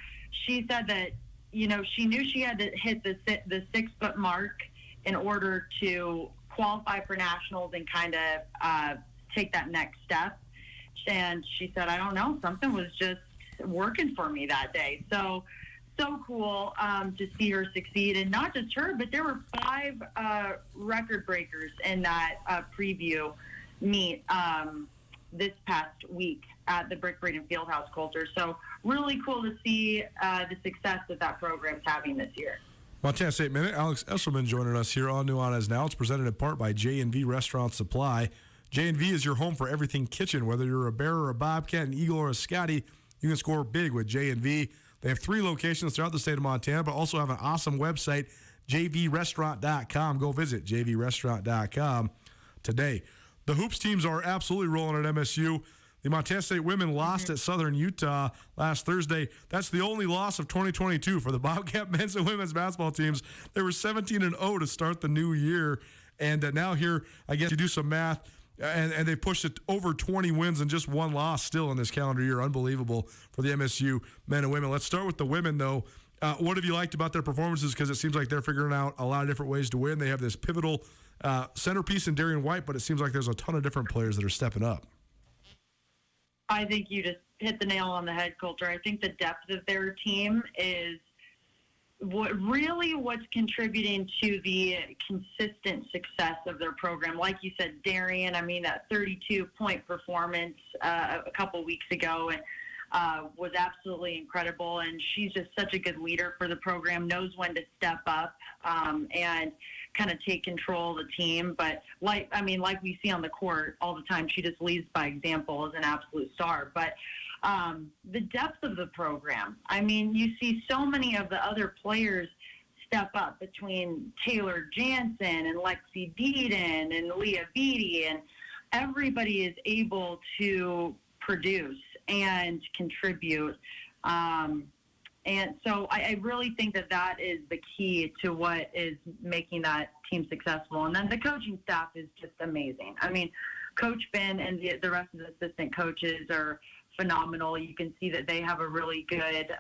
she said that, she knew she had to hit the 6 foot mark in order to qualify for nationals and kind of take that next step. And she said, I don't know, something was just working for me that day. So cool to see her succeed. And not just her, but there were 5 record breakers in that preview meet this past week at the Brick Breeden Fieldhouse, Coulter. So really cool to see the success that program's having this year. Montana State Minute, Alex Esselman joining us here on Nuanez Now. It's presented in part by J&V Restaurant Supply. J&V is your home for everything kitchen. Whether you're a Bear or a Bobcat, an Eagle or a Scotty, you can score big with J&V. They have 3 locations throughout the state of Montana, but also have an awesome website, jvrestaurant.com. Go visit jvrestaurant.com today. The hoops teams are absolutely rolling at MSU. The Montana State women lost at Southern Utah last Thursday. That's the only loss of 2022 for the Bobcat men's and women's basketball teams. They were 17-0 to start the new year. And now here, I guess you do some math, and they pushed it over 20 wins and just 1 loss still in this calendar year. Unbelievable for the MSU men and women. Let's start with the women, though. What have you liked about their performances? Because it seems like they're figuring out a lot of different ways to win. They have this pivotal centerpiece in Darian White, but it seems like there's a ton of different players that are stepping up. I think you just hit the nail on the head, Coulter. I think the depth of their team is what's contributing to the consistent success of their program. Like you said, Darian, that 32-point performance a couple weeks ago was absolutely incredible, and she's just such a good leader for the program, knows when to step up and kind of take control of the team. But like we see on the court all the time, she just leads by example as an absolute star. But the depth of the program, you see so many of the other players step up between Taylor Jansen and Lexi Deeden and Leah Beatty, and everybody is able to produce and contribute. And so I really think that is the key to what is making that team successful. And then the coaching staff is just amazing. Coach Ben and the rest of the assistant coaches are phenomenal. You can see that they have a really good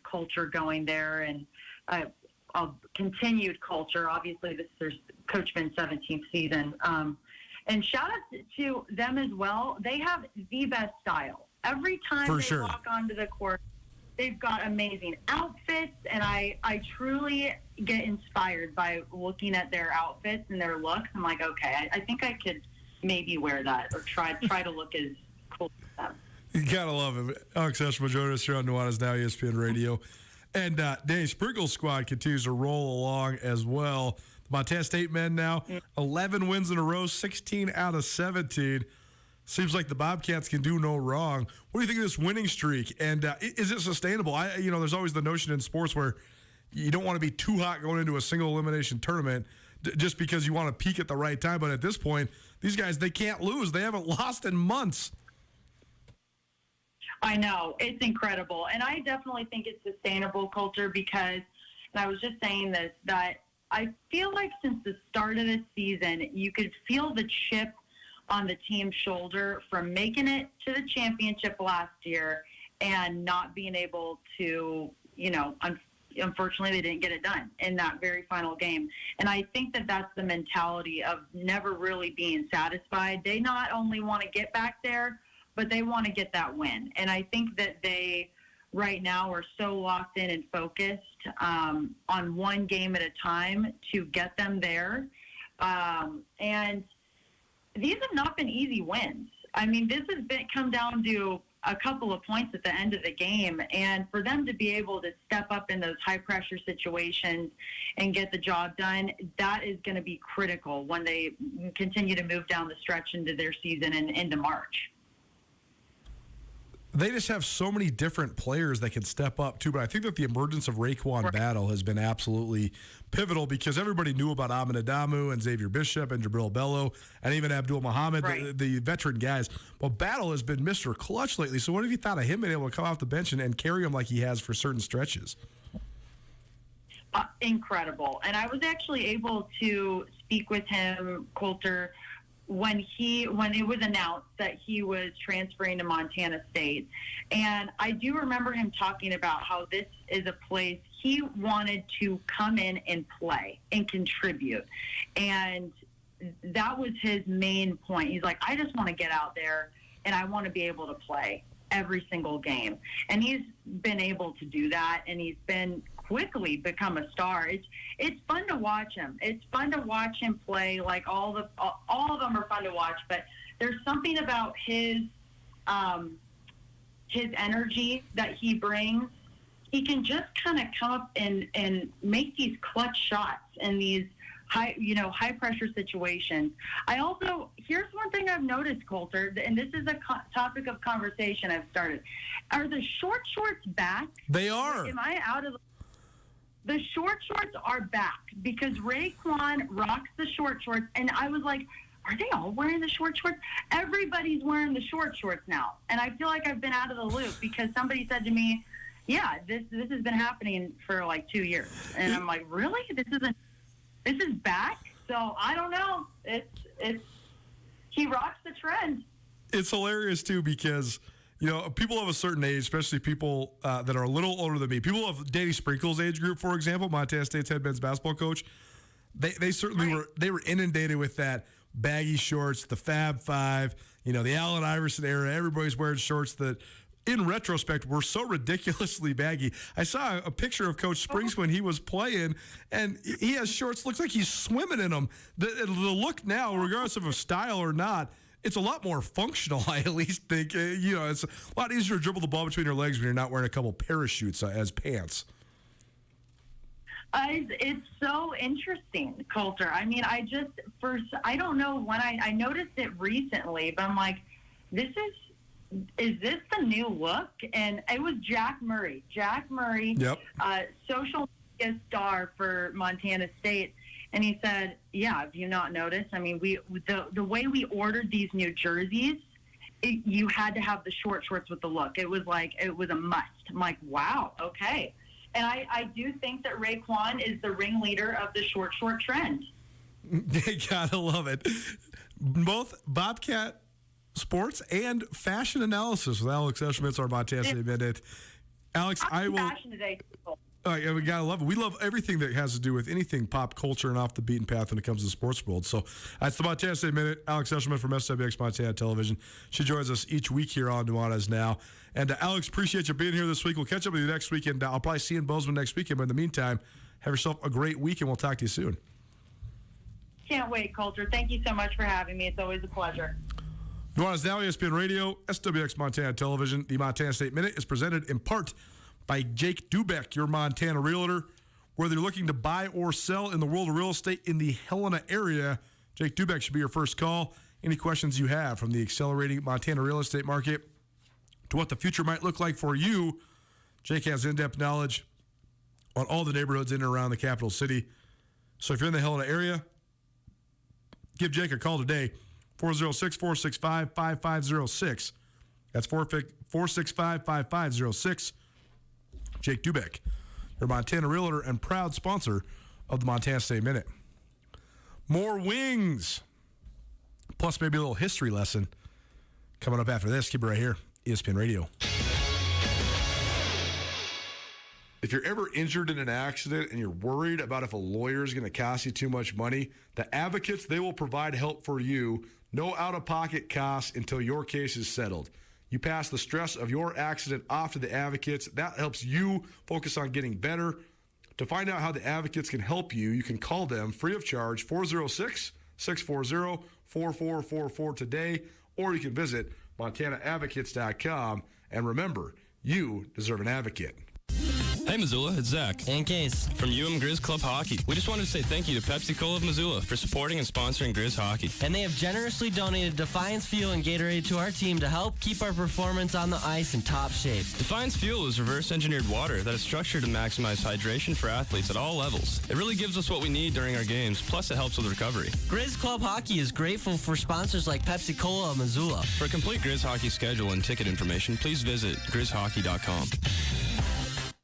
culture going there, and a continued culture. Obviously, this is Coach Ben's 17th season. And shout out to them as well. They have the best style. Every time they walk onto the court, they've got amazing outfits, and I truly get inspired by looking at their outfits and their looks. I'm like, okay, I think I could maybe wear that or try to look as cool as them. You gotta love him. Alex Eshelman joining us here on Nuanez Now, ESPN Radio. And Danny Sprinkle's squad continues to roll along as well. The Montana State men now, 11 wins in a row, 16 out of 17. Seems like the Bobcats can do no wrong. What do you think of this winning streak? And is it sustainable? There's always the notion in sports where you don't want to be too hot going into a single elimination tournament just because you want to peak at the right time. But at this point, these guys, they can't lose. They haven't lost in months. I know. It's incredible. And I definitely think it's sustainable, Coulter, because, and I was just saying this, that I feel like since the start of the season, you could feel the chip on the team's shoulder from making it to the championship last year and not being able to, unfortunately, they didn't get it done in that very final game. And I think that that's the mentality of never really being satisfied. They not only want to get back there, but they want to get that win. And I think that they right now are so locked in and focused on one game at a time to get them there. And these have not been easy wins. I mean, this has come down to a couple of points at the end of the game. And for them to be able to step up in those high-pressure situations and get the job done, that is going to be critical when they continue to move down the stretch into their season and into March. They just have so many different players that can step up, too. But I think that the emergence of Raekwon Battle has been absolutely pivotal because everybody knew about Ahmed Adamu and Xavier Bishop and Jabril Bello and even Abdul Muhammad, the veteran guys. Well, Battle has been Mr. Clutch lately. So what have you thought of him being able to come off the bench and carry him like he has for certain stretches? Incredible. And I was actually able to speak with him, Coulter, when it was announced that he was transferring to Montana State. And I do remember him talking about how this is a place he wanted to come in and play and contribute. And that was his main point. He's like, I just want to get out there and I want to be able to play every single game. And he's been able to do that, and he's been quickly become a star. It's fun to watch him. It's fun to watch him play. Like all of them are fun to watch, but there's something about his energy that he brings. He can just kind of come up and make these clutch shots in these high pressure situations. Here's one thing I've noticed, Coulter, and this is a topic of conversation I've started. Are the short shorts back? They are. Am I out of the short shorts are back because Raekwon rocks the short shorts, and I was like, are they all wearing the short shorts? Everybody's wearing the short shorts now, and I feel like I've been out of the loop because somebody said to me, yeah, this has been happening for like 2 years, and I'm like, really? This is back? So I don't know. He rocks the trend. It's hilarious too because people of a certain age, especially people that are a little older than me, people of Danny Sprinkle's age group, for example, Montana State's head men's basketball coach, they certainly were inundated with that baggy shorts, the Fab Five, the Allen Iverson era. Everybody's wearing shorts that, in retrospect, were so ridiculously baggy. I saw a picture of Coach Springs when he was playing, and he has shorts, looks like he's swimming in them. The look now, regardless of a style or not, it's a lot more functional, I at least think. It's a lot easier to dribble the ball between your legs when you're not wearing a couple parachutes as pants. It's so interesting, Coulter. I mean, I don't know when I noticed it recently, but I'm like, is this the new look? And it was Jack Murray. Yep. Social media star for Montana State. And he said, yeah, have you not noticed? I mean, the way we ordered these new jerseys, you had to have the short shorts with the look. It was a must. I'm like, wow, okay. And I do think that Raekwon is the ringleader of the short short trend. You gotta love it. Both Bobcat Sports and Fashion Analysis with Alex Eschmitz, our Montana State Minute. Alex, I will. Fashion today. We gotta love it. We love everything that has to do with anything pop culture and off the beaten path when it comes to the sports world. So that's the Montana State Minute. Alex Eschmitz from SWX Montana Television. She joins us each week here on Nuanez Now. And Alex, appreciate you being here this week. We'll catch up with you next weekend. I'll probably see you in Bozeman next weekend. But in the meantime, have yourself a great week, and we'll talk to you soon. Can't wait, Coulter. Thank you so much for having me. It's always a pleasure. Nuanez Now, ESPN Radio, SWX Montana Television. The Montana State Minute is presented in part by Jake Dubeck, your Montana realtor. Whether you're looking to buy or sell in the world of real estate in the Helena area, Jake Dubeck should be your first call. Any questions you have from the accelerating Montana real estate market to what the future might look like for you, Jake has in-depth knowledge on all the neighborhoods in and around the capital city. So if you're in the Helena area, give Jake a call today, 406-465-5506. That's 465-5506. Jake Dubeck, your Montana realtor and proud sponsor of the Montana State Minute. More wings, plus maybe a little history lesson coming up after this. Keep it right here, ESPN Radio. If you're ever injured in an accident and you're worried about if a lawyer is going to cost you too much money, the Advocates, they will provide help for you. No out-of-pocket costs until your case is settled. You pass the stress of your accident off to the Advocates. That helps you focus on getting better. To find out how the Advocates can help you, you can call them free of charge, 406-640-4444 today, or you can visit MontanaAdvocates.com. And remember, you deserve an advocate. Hey Missoula, it's Zach. And Case. From Grizz Club Hockey. We just wanted to say thank you to Pepsi Cola of Missoula for supporting and sponsoring Grizz Hockey. And they have generously donated Defiance Fuel and Gatorade to our team to help keep our performance on the ice in top shape. Defiance Fuel is reverse-engineered water that is structured to maximize hydration for athletes at all levels. It really gives us what we need during our games, plus it helps with recovery. Grizz Club Hockey is grateful for sponsors like Pepsi Cola of Missoula. For a complete Grizz Hockey schedule and ticket information, please visit grizzhockey.com.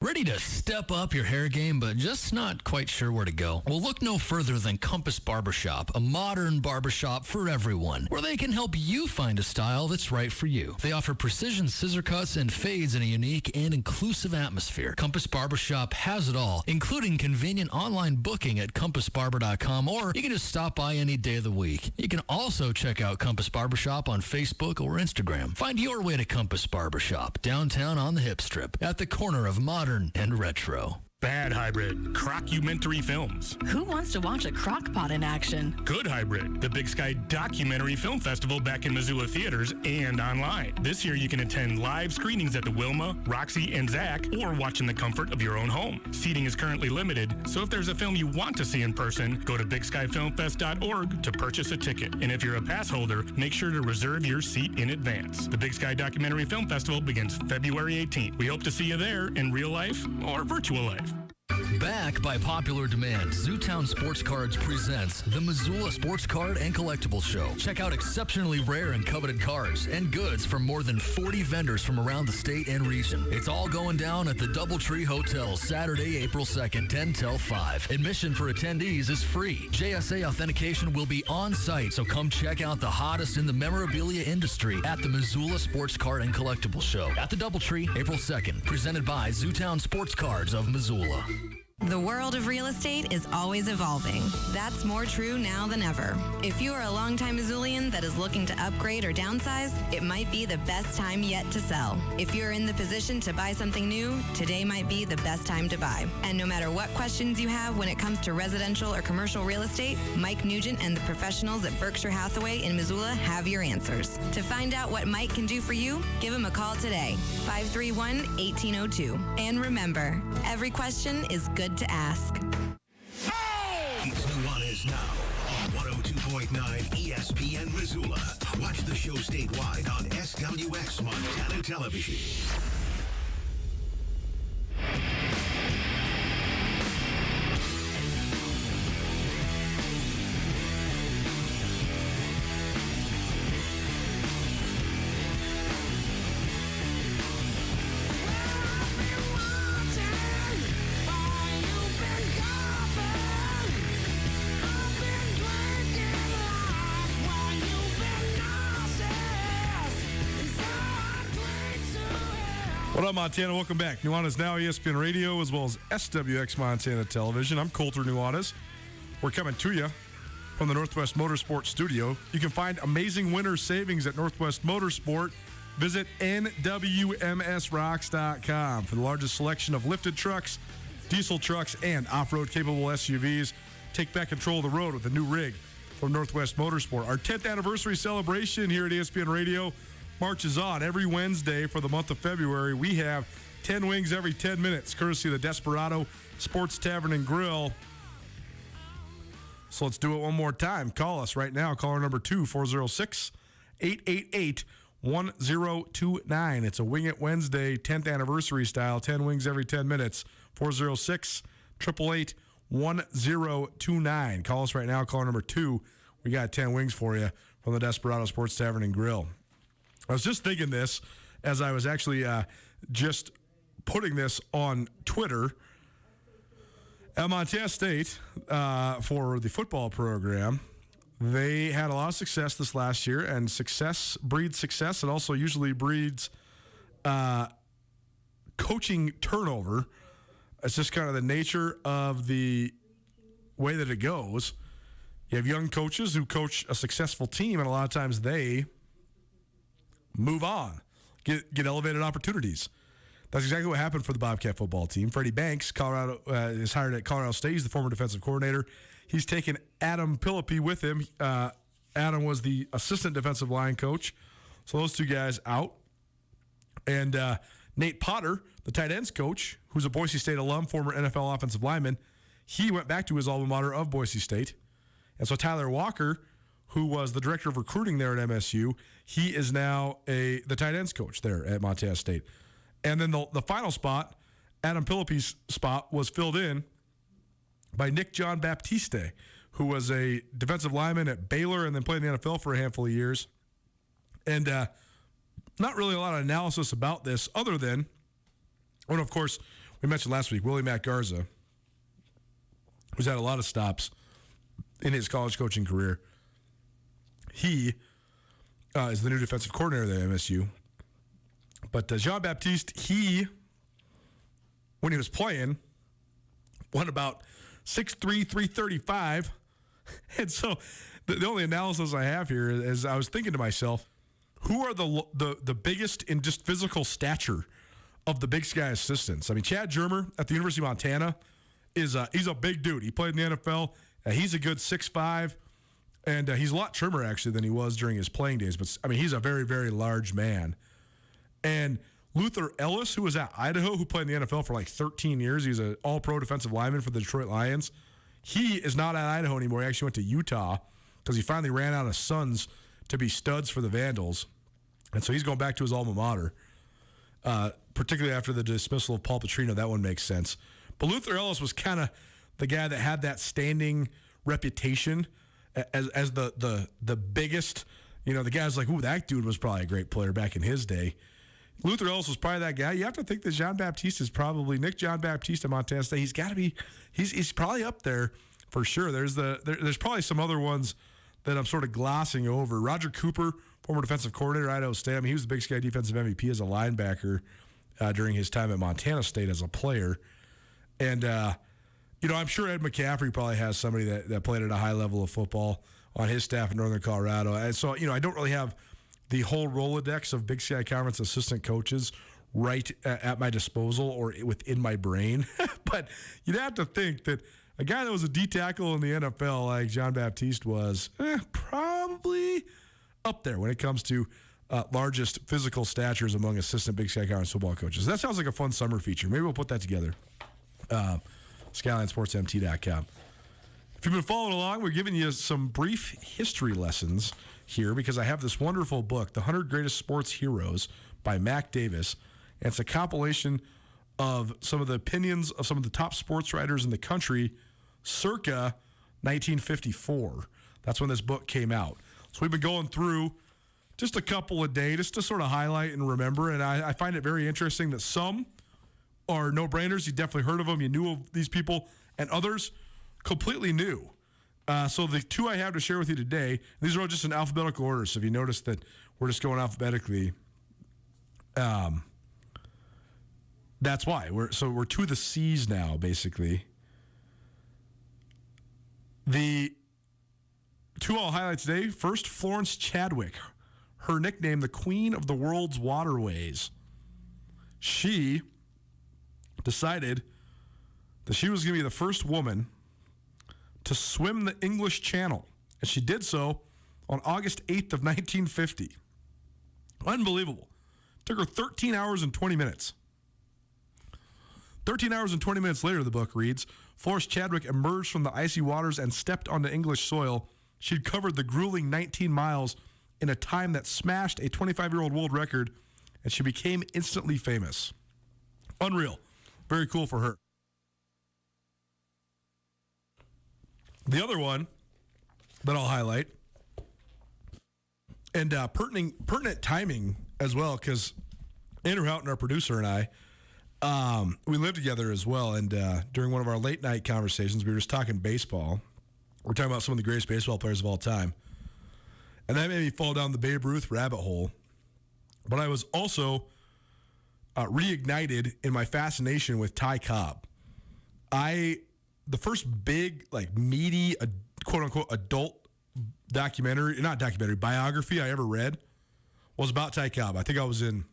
Ready to step up your hair game, but just not quite sure where to go? Well, look no further than Compass Barbershop, a modern barbershop for everyone, where they can help you find a style that's right for you. They offer precision scissor cuts and fades in a unique and inclusive atmosphere. Compass Barbershop has it all, including convenient online booking at compassbarber.com, or you can just stop by any day of the week. You can also check out Compass Barbershop on Facebook or Instagram. Find your way to Compass Barbershop, downtown on the Hip Strip, at the corner of modern and retro. Bad Hybrid, Crockumentary Films. Who wants to watch a crock pot in action? Good Hybrid, the Big Sky Documentary Film Festival back in Missoula theaters and online. This year you can attend live screenings at the Wilma, Roxy, and Zach, or watch in the comfort of your own home. Seating is currently limited, so if there's a film you want to see in person, go to BigSkyFilmFest.org to purchase a ticket. And if you're a pass holder, make sure to reserve your seat in advance. The Big Sky Documentary Film Festival begins February 18th. We hope to see you there in real life or virtual life. Back by popular demand, Zootown Sports Cards presents the Missoula Sports Card and Collectibles Show. Check out exceptionally rare and coveted cards and goods from more than 40 vendors from around the state and region. It's all going down at the Doubletree Hotel Saturday, April 2nd, 10 till 5. Admission for attendees is free. JSA authentication will be on site, so come check out the hottest in the memorabilia industry at the Missoula Sports Card and Collectibles Show at the Doubletree, April 2nd. Presented by Zootown Sports Cards of Missoula. The world of real estate is always evolving. That's more true now than ever. If you are a longtime Missoulian that is looking to upgrade or downsize, it might be the best time yet to sell. If you're in the position to buy something new, today might be the best time to buy. And no matter what questions you have when it comes to residential or commercial real estate, Mike Nugent and the professionals at Berkshire Hathaway in Missoula have your answers. To find out what Mike can do for you, give him a call today, 531-1802. And remember, every question is good to ask. It's Nuanez now on 102.9 ESPN Missoula. Watch the show statewide on SWX Montana Television. What up, Montana? Welcome back. Nuanez Now, ESPN Radio, as well as SWX Montana Television. I'm Colter Nuanez. We're coming to you from the Northwest Motorsport Studio. You can find amazing winter savings at Northwest Motorsport. Visit nwmsrocks.com for the largest selection of lifted trucks, diesel trucks, and off-road capable SUVs. Take back control of the road with a new rig from Northwest Motorsport. Our 10th anniversary celebration here at ESPN Radio marches on every Wednesday for the month of February. We have 10 wings every 10 minutes, courtesy of the Desperado Sports Tavern and Grill. So let's do it one more time. Call us right now. Caller number 2, 406-888-1029. It's a Wing It Wednesday, 10th anniversary style, 10 wings every 10 minutes. 406-888-1029. Call us right now. Caller number 2. We got 10 wings for you from the Desperado Sports Tavern and Grill. I was just thinking this as I was actually just putting this on Twitter. At Montana State, for the football program, they had a lot of success this last year, and success breeds success. It also usually breeds coaching turnover. It's just kind of the nature of the way that it goes. You have young coaches who coach a successful team, and a lot of times they move on, get elevated opportunities. That's exactly what happened for the Bobcat football team. Freddie Banks, Colorado, is hired at Colorado State. He's the former defensive coordinator. He's taken Adam Philippi with him. Adam was the assistant defensive line coach. So those two guys out. And Nate Potter, the tight ends coach, who's a Boise State alum, former NFL offensive lineman, he went back to his alma mater of Boise State. And so Tyler Walker, who was the director of recruiting there at MSU, he is now the tight ends coach there at Montana State. And then the final spot, Adam Philippi's spot, was filled in by Nick John Baptiste, who was a defensive lineman at Baylor and then played in the NFL for a handful of years. And not really a lot of analysis about this other than, well, of course, we mentioned last week, Willie Matt Garza, who's had a lot of stops in his college coaching career. He is the new defensive coordinator there at MSU. But Jean Baptiste, when he was playing, won about 6'3", 335. And so the only analysis I have here is I was thinking to myself, who are the biggest in just physical stature of the Big Sky assistants? I mean, Chad Germer at the University of Montana he's a big dude. He played in the NFL. He's a good 6'5", and he's a lot trimmer, actually, than he was during his playing days. But, I mean, he's a very, very large man. And Luther Ellis, who was at Idaho, who played in the NFL for like 13 years. He's an all-pro defensive lineman for the Detroit Lions. He is not at Idaho anymore. He actually went to Utah because he finally ran out of sons to be studs for the Vandals. And so he's going back to his alma mater, particularly after the dismissal of Paul Petrino. That one makes sense. But Luther Ellis was kind of the guy that had that standing reputation as the biggest. You know, the guy's like, ooh, that dude was probably a great player back in his day. Luther Ellis was probably that guy. You have to think that Jean Baptiste is probably Nick John Baptiste at Montana State. He's got to be. He's probably up there for sure. There's probably some other ones that I'm sort of glossing over. Roger Cooper, former defensive coordinator at Idaho State. I mean, he was the Big Sky defensive MVP as a linebacker during his time at Montana State as a player. And I'm sure Ed McCaffrey probably has somebody that played at a high level of football on his staff in Northern Colorado. And so I don't really have the whole Rolodex of Big Sky Conference assistant coaches right at my disposal or within my brain. But you'd have to think that a guy that was a D tackle in the NFL like Jean Baptiste was probably up there when it comes to largest physical statures among assistant Big Sky Conference football coaches. That sounds like a fun summer feature. Maybe we'll put that together. SkylineSportsMT.com. If you've been following along, we're giving you some brief history lessons here because I have this wonderful book, The 100 Greatest Sports Heroes by Mac Davis. And it's a compilation of some of the opinions of some of the top sports writers in the country circa 1954. That's when this book came out. So we've been going through just a couple a day just to sort of highlight and remember. And I find it very interesting that some are no-brainers. You definitely heard of them. You knew of these people. And others completely new. So the two I have to share with you today, these are all just in alphabetical order. So if you notice that we're just going alphabetically, that's why. We're to the C's now, basically. The two I'll highlight today. First, Florence Chadwick. Her nickname, the Queen of the World's Waterways. She decided that she was going to be the first woman to swim the English Channel. And she did so on August 8th of 1950. Unbelievable. Took her 13 hours and 20 minutes. 13 hours and 20 minutes later, the book reads, Florence Chadwick emerged from the icy waters and stepped onto English soil. She'd covered the grueling 19 miles in a time that smashed a 25-year-old world record, and she became instantly famous. Unreal. Very cool for her. The other one that I'll highlight, and pertinent timing as well, because Andrew Houghton, our producer, and I, we live together as well. And during one of our late night conversations, we were just talking baseball. We're talking about some of the greatest baseball players of all time. And that made me fall down the Babe Ruth rabbit hole. But I was also reignited in my fascination with Ty Cobb. The first big, meaty, quote-unquote, adult biography I ever read was about Ty Cobb. I think I was in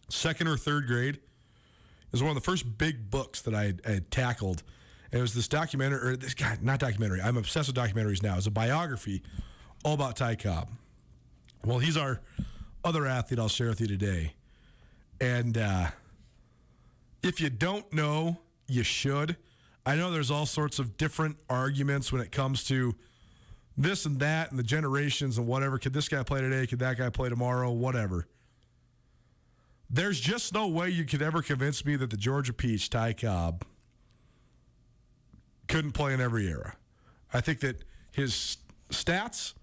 second or third grade. It was one of the first big books that I had tackled. And it was this documentary, not documentary, I'm obsessed with documentaries now. It was a biography all about Ty Cobb. Well, he's our other athlete I'll share with you today. And if you don't know, you should. I know there's all sorts of different arguments when it comes to this and that and the generations and whatever. Could this guy play today? Could that guy play tomorrow? Whatever. There's just no way you could ever convince me that the Georgia Peach, Ty Cobb, couldn't play in every era. I think that his stats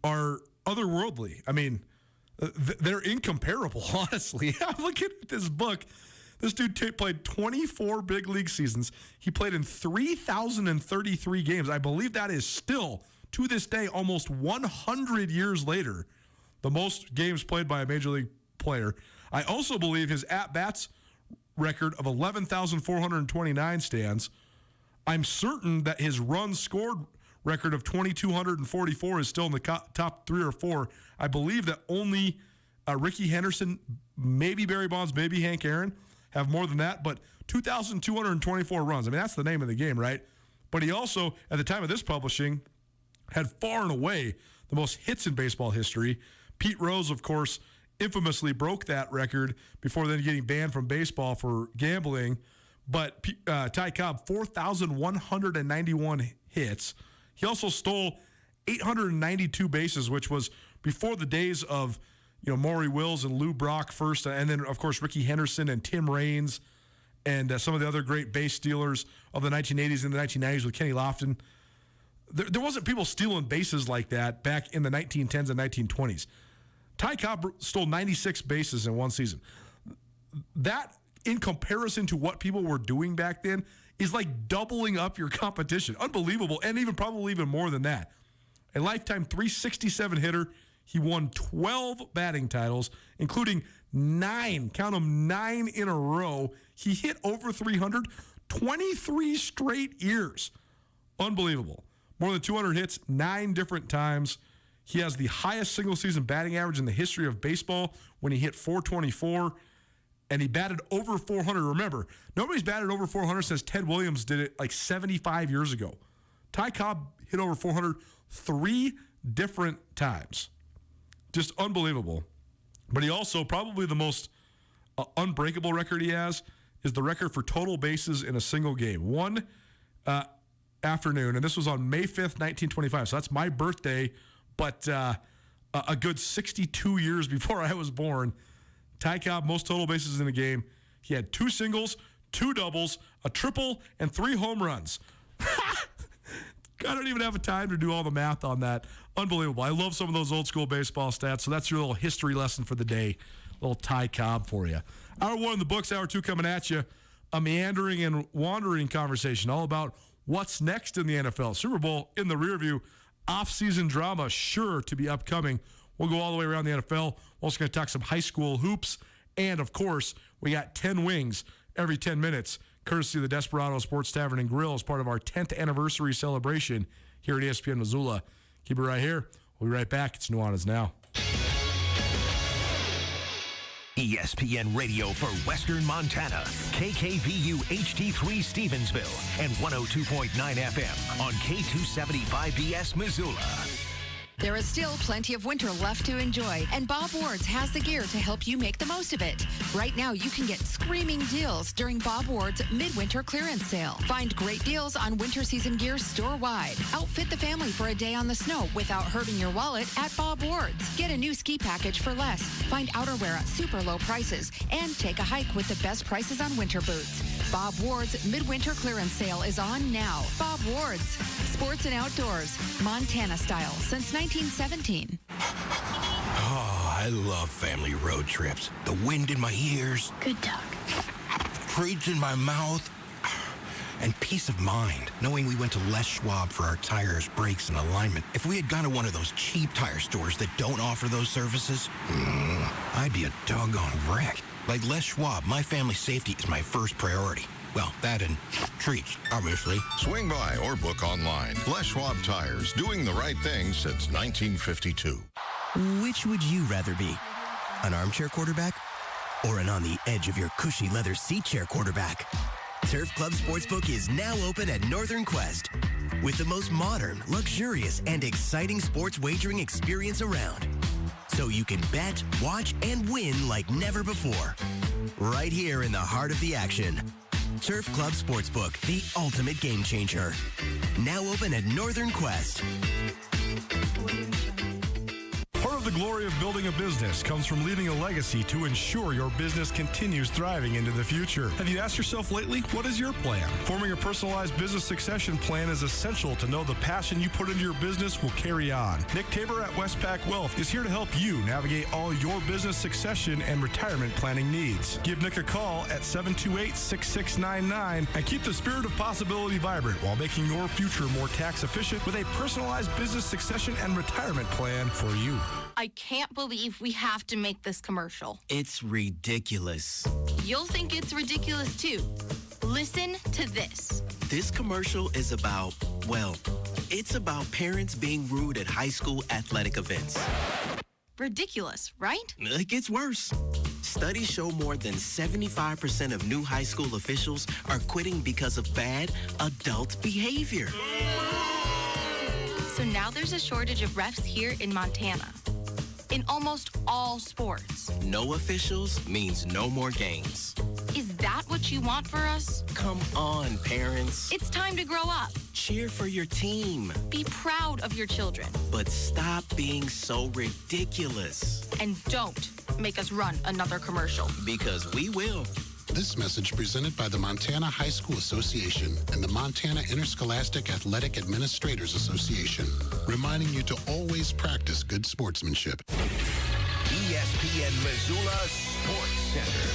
are otherworldly. I mean, they're incomparable, honestly. I'm looking at this book. This dude played 24 big league seasons. He played in 3,033 games. I believe that is still, to this day, almost 100 years later, the most games played by a major league player. I also believe his at-bats record of 11,429 stands. I'm certain that his runs scored record of 2,244 is still in the top 3 or 4. I believe that only Ricky Henderson, maybe Barry Bonds, maybe Hank Aaron have more than that, but 2,224 runs. I mean, that's the name of the game, right? But he also, at the time of this publishing, had far and away the most hits in baseball history. Pete Rose, of course, infamously broke that record before then getting banned from baseball for gambling. But Ty Cobb, 4,191 hits. He also stole 892 bases, which was before the days of Maury Wills and Lou Brock first, and then, of course, Ricky Henderson and Tim Raines and some of the other great base stealers of the 1980s and the 1990s with Kenny Lofton. There wasn't people stealing bases like that back in the 1910s and 1920s. Ty Cobb stole 96 bases in one season. That, in comparison to what people were doing back then, is like doubling up your competition. Unbelievable, and probably even more than that. A lifetime 367 hitter. He won 12 batting titles, including 9, count them, 9 in a row. He hit over 300, 23 straight years. Unbelievable. More than 200 hits, 9 different times. He has the highest single-season batting average in the history of baseball when he hit 424, and he batted over 400. Remember, nobody's batted over 400 since Ted Williams did it 75 years ago. Ty Cobb hit over 400 3 different times. Just unbelievable. But he also, probably the most unbreakable record he has is the record for total bases in a single game. One afternoon, and this was on May 5th, 1925. So that's my birthday, but a good 62 years before I was born. Ty Cobb, most total bases in a game. He had 2 singles, 2 doubles, a triple, and 3 home runs. I don't even have a time to do all the math on that. Unbelievable. I love some of those old school baseball stats. So that's your little history lesson for the day. A little Ty Cobb for you. Hour 1 in the books, hour 2 coming at you. A meandering and wandering conversation all about what's next in the NFL. Super Bowl in the rear view. Off-season drama sure to be upcoming. We'll go all the way around the NFL. We're also going to talk some high school hoops. And, of course, we got 10 wings every 10 minutes. Courtesy of the Desperado Sports Tavern and Grill as part of our 10th anniversary celebration here at ESPN Missoula. Keep it right here. We'll be right back. It's Nuanez Now. ESPN Radio for Western Montana, KKVU HD3 Stevensville, and 102.9 FM on K275BS Missoula. There is still plenty of winter left to enjoy, and Bob Ward's has the gear to help you make the most of it. Right now, you can get screaming deals during Bob Ward's midwinter clearance sale. Find great deals on winter season gear store-wide. Outfit the family for a day on the snow without hurting your wallet at Bob Ward's. Get a new ski package for less. Find outerwear at super low prices, and take a hike with the best prices on winter boots. Bob Ward's midwinter clearance sale is on now. Bob Ward's, sports and outdoors, Montana style since 1917. Oh, I love family road trips. The wind in my ears. Good dog. Treats in my mouth. And peace of mind, knowing we went to Les Schwab for our tires, brakes, and alignment. If we had gone to one of those cheap tire stores that don't offer those services, I'd be a doggone wreck. Like Les Schwab, my family's safety is my first priority. Well, that and treats, obviously. Swing by or book online. Les Schwab Tires, doing the right thing since 1952. Which would you rather be? An armchair quarterback or an on the edge of your cushy leather seat chair quarterback? Turf Club Sportsbook is now open at Northern Quest with the most modern, luxurious, and exciting sports wagering experience around. So you can bet, watch, and win like never before. Right here in the heart of the action. Turf Club Sportsbook, the ultimate game changer. Now open at Northern Quest. Part of the glory of building a business comes from leaving a legacy to ensure your business continues thriving into the future. Have you asked yourself lately, what is your plan? Forming a personalized business succession plan is essential to know the passion you put into your business will carry on. Nick Tabor at Westpac Wealth is here to help you navigate all your business succession and retirement planning needs. Give Nick a call at 728-6699 and keep the spirit of possibility vibrant while making your future more tax efficient with a personalized business succession and retirement plan for you. I can't believe we have to make this commercial. It's ridiculous. You'll think it's ridiculous too. Listen to this. This commercial is about, well, it's about parents being rude at high school athletic events. Ridiculous, right? It gets worse. Studies show more than 75% of new high school officials are quitting because of bad adult behavior. So now there's a shortage of refs here in Montana. In almost all sports. No officials means no more games. Is that what you want for us? Come on, parents. It's time to grow up. Cheer for your team. Be proud of your children. But stop being so ridiculous. And don't make us run another commercial. Because we will. This message presented by the Montana High School Association and the Montana Interscholastic Athletic Administrators Association, reminding you to always practice good sportsmanship. ESPN Missoula Sports Center.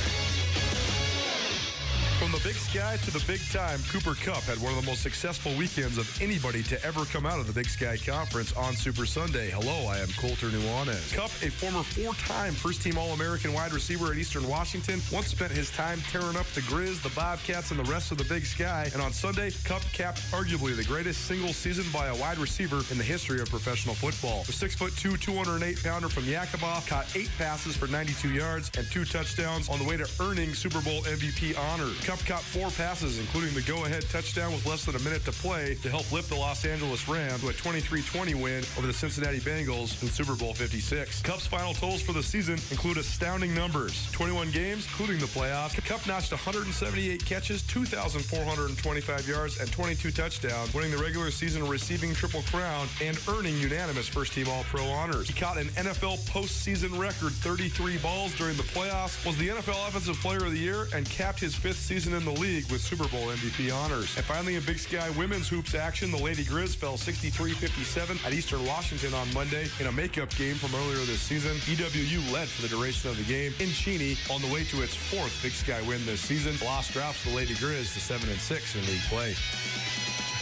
From the Big Sky to the Big Time, Cooper Kupp had one of the most successful weekends of anybody to ever come out of the Big Sky Conference on Super Sunday. Hello, I am Colter Nuanez. Kupp, a former four-time first-team All-American wide receiver at Eastern Washington, once spent his time tearing up the Grizz, the Bobcats, and the rest of the Big Sky. And on Sunday, Kupp capped arguably the greatest single season by a wide receiver in the history of professional football. The 6'2", 208-pounder from Yakima caught 8 passes for 92 yards and 2 touchdowns on the way to earning Super Bowl MVP honors. Kupp caught 4 passes, including the go-ahead touchdown with less than a minute to play to help lift the Los Angeles Rams to a 23-20 win over the Cincinnati Bengals in Super Bowl 56. Kupp's final totals for the season include astounding numbers. 21 games, including the playoffs. Kupp notched 178 catches, 2,425 yards, and 22 touchdowns, winning the regular season receiving Triple Crown and earning unanimous first-team All-Pro honors. He caught an NFL postseason record 33 balls during the playoffs, was the NFL Offensive Player of the Year, and capped his 5th season in the league with Super Bowl MVP honors. And finally, in Big Sky women's hoops action, the Lady Grizz fell 63-57 at Eastern Washington on Monday in a makeup game from earlier this season. EWU led for the duration of the game in Cheney on the way to its 4th Big Sky win this season. The loss drops the Lady Grizz to 7-6 in league play.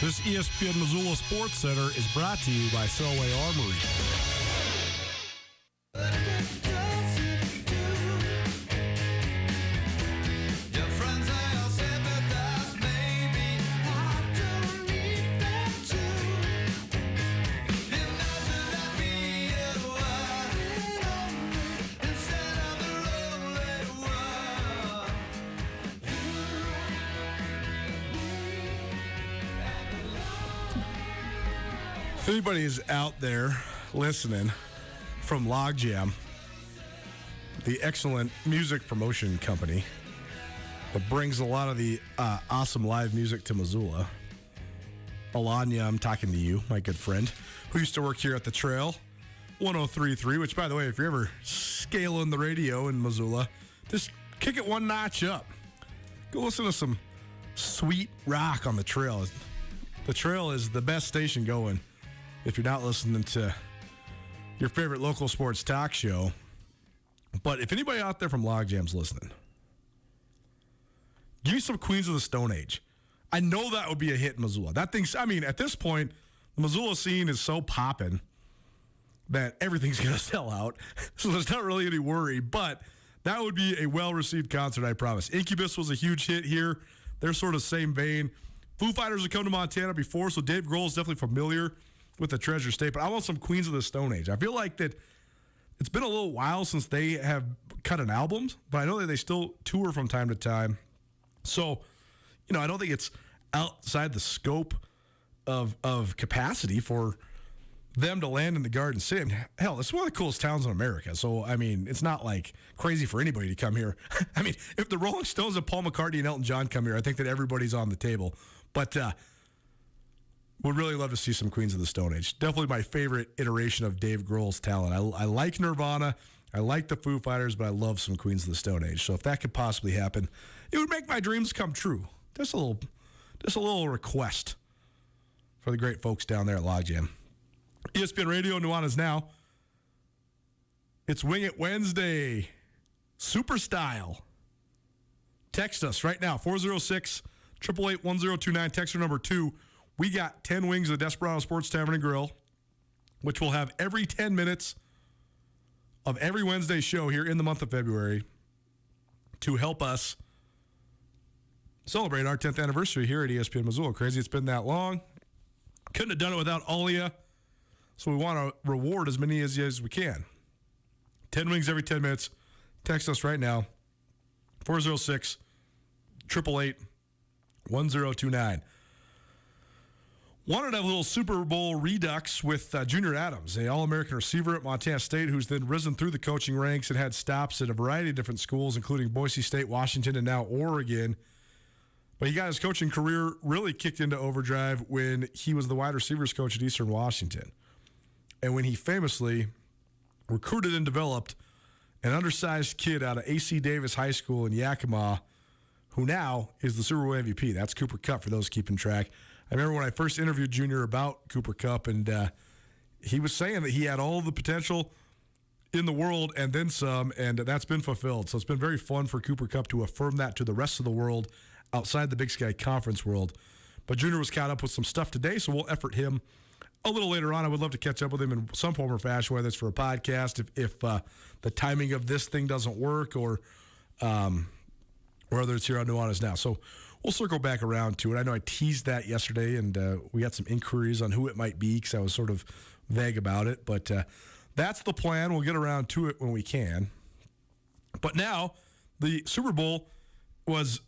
This ESPN Missoula Sports Center is brought to you by Selway Armory. If anybody is out there listening from Logjam, the excellent music promotion company that brings a lot of the awesome live music to Missoula. Alanya, I'm talking to you, my good friend, who used to work here at the Trail, 103.3, which, by the way, if you're ever scaling the radio in Missoula, just kick it one notch up. Go listen to some sweet rock on the Trail. The Trail is the best station going if you're not listening to your favorite local sports talk show. But if anybody out there from Logjam's listening, give me some Queens of the Stone Age. I know that would be a hit in Missoula. That thing's, I mean, at this point, the Missoula scene is so popping that everything's going to sell out. So there's not really any worry, but that would be a well-received concert, I promise. Incubus was a huge hit here. They're sort of same vein. Foo Fighters have come to Montana before, so Dave Grohl is definitely familiar with the Treasure State, but I want some Queens of the Stone Age. I feel like that it's been a little while since they have cut an album, but I know that they still tour from time to time. So, you know, I don't think it's outside the scope of capacity for them to land in the Garden City. And hell, it's one of the coolest towns in America. So, I mean, it's not like crazy for anybody to come here. I mean, if the Rolling Stones and Paul McCartney and Elton John come here, I think that everybody's on the table. But would really love to see some Queens of the Stone Age. Definitely my favorite iteration of Dave Grohl's talent. I like Nirvana. I like the Foo Fighters, but I love some Queens of the Stone Age. So if that could possibly happen, it would make my dreams come true. Just a little request for the great folks down there at Logjam. ESPN Radio, Nuanez now. It's Wing It Wednesday. Super style. Text us right now, 406-888-1029. Texter number 2. We got 10 wings of the Desperado Sports Tavern and Grill, which we'll have every 10 minutes of every Wednesday show here in the month of February to help us celebrate our 10th anniversary here at ESPN Missoula. Crazy it's been that long. Couldn't have done it without all of you. So we want to reward as many as we can. 10 wings every 10 minutes. Text us right now, 406-888-1029. Wanted to have a little Super Bowl redux with Junior Adams, an All-American receiver at Montana State who's then risen through the coaching ranks and had stops at a variety of different schools, including Boise State, Washington, and now Oregon. But he got his coaching career really kicked into overdrive when he was the wide receivers coach at Eastern Washington. And when he famously recruited and developed an undersized kid out of A.C. Davis High School in Yakima, who now is the Super Bowl MVP. That's Cooper Kupp, for those keeping track. I remember when I first interviewed Junior about Cooper Kupp, and he was saying that he had all the potential in the world and then some, and that's been fulfilled. So it's been very fun for Cooper Kupp to affirm that to the rest of the world outside the Big Sky Conference world. But Junior was caught up with some stuff today, so we'll effort him a little later on. I would love to catch up with him in some form or fashion, whether it's for a podcast, if the timing of this thing doesn't work, or whether it's here on Nuanez Now. So we'll circle back around to it. I know I teased that yesterday, and we got some inquiries on who it might be because I was sort of vague about it. But that's the plan. We'll get around to it when we can. But now the Super Bowl was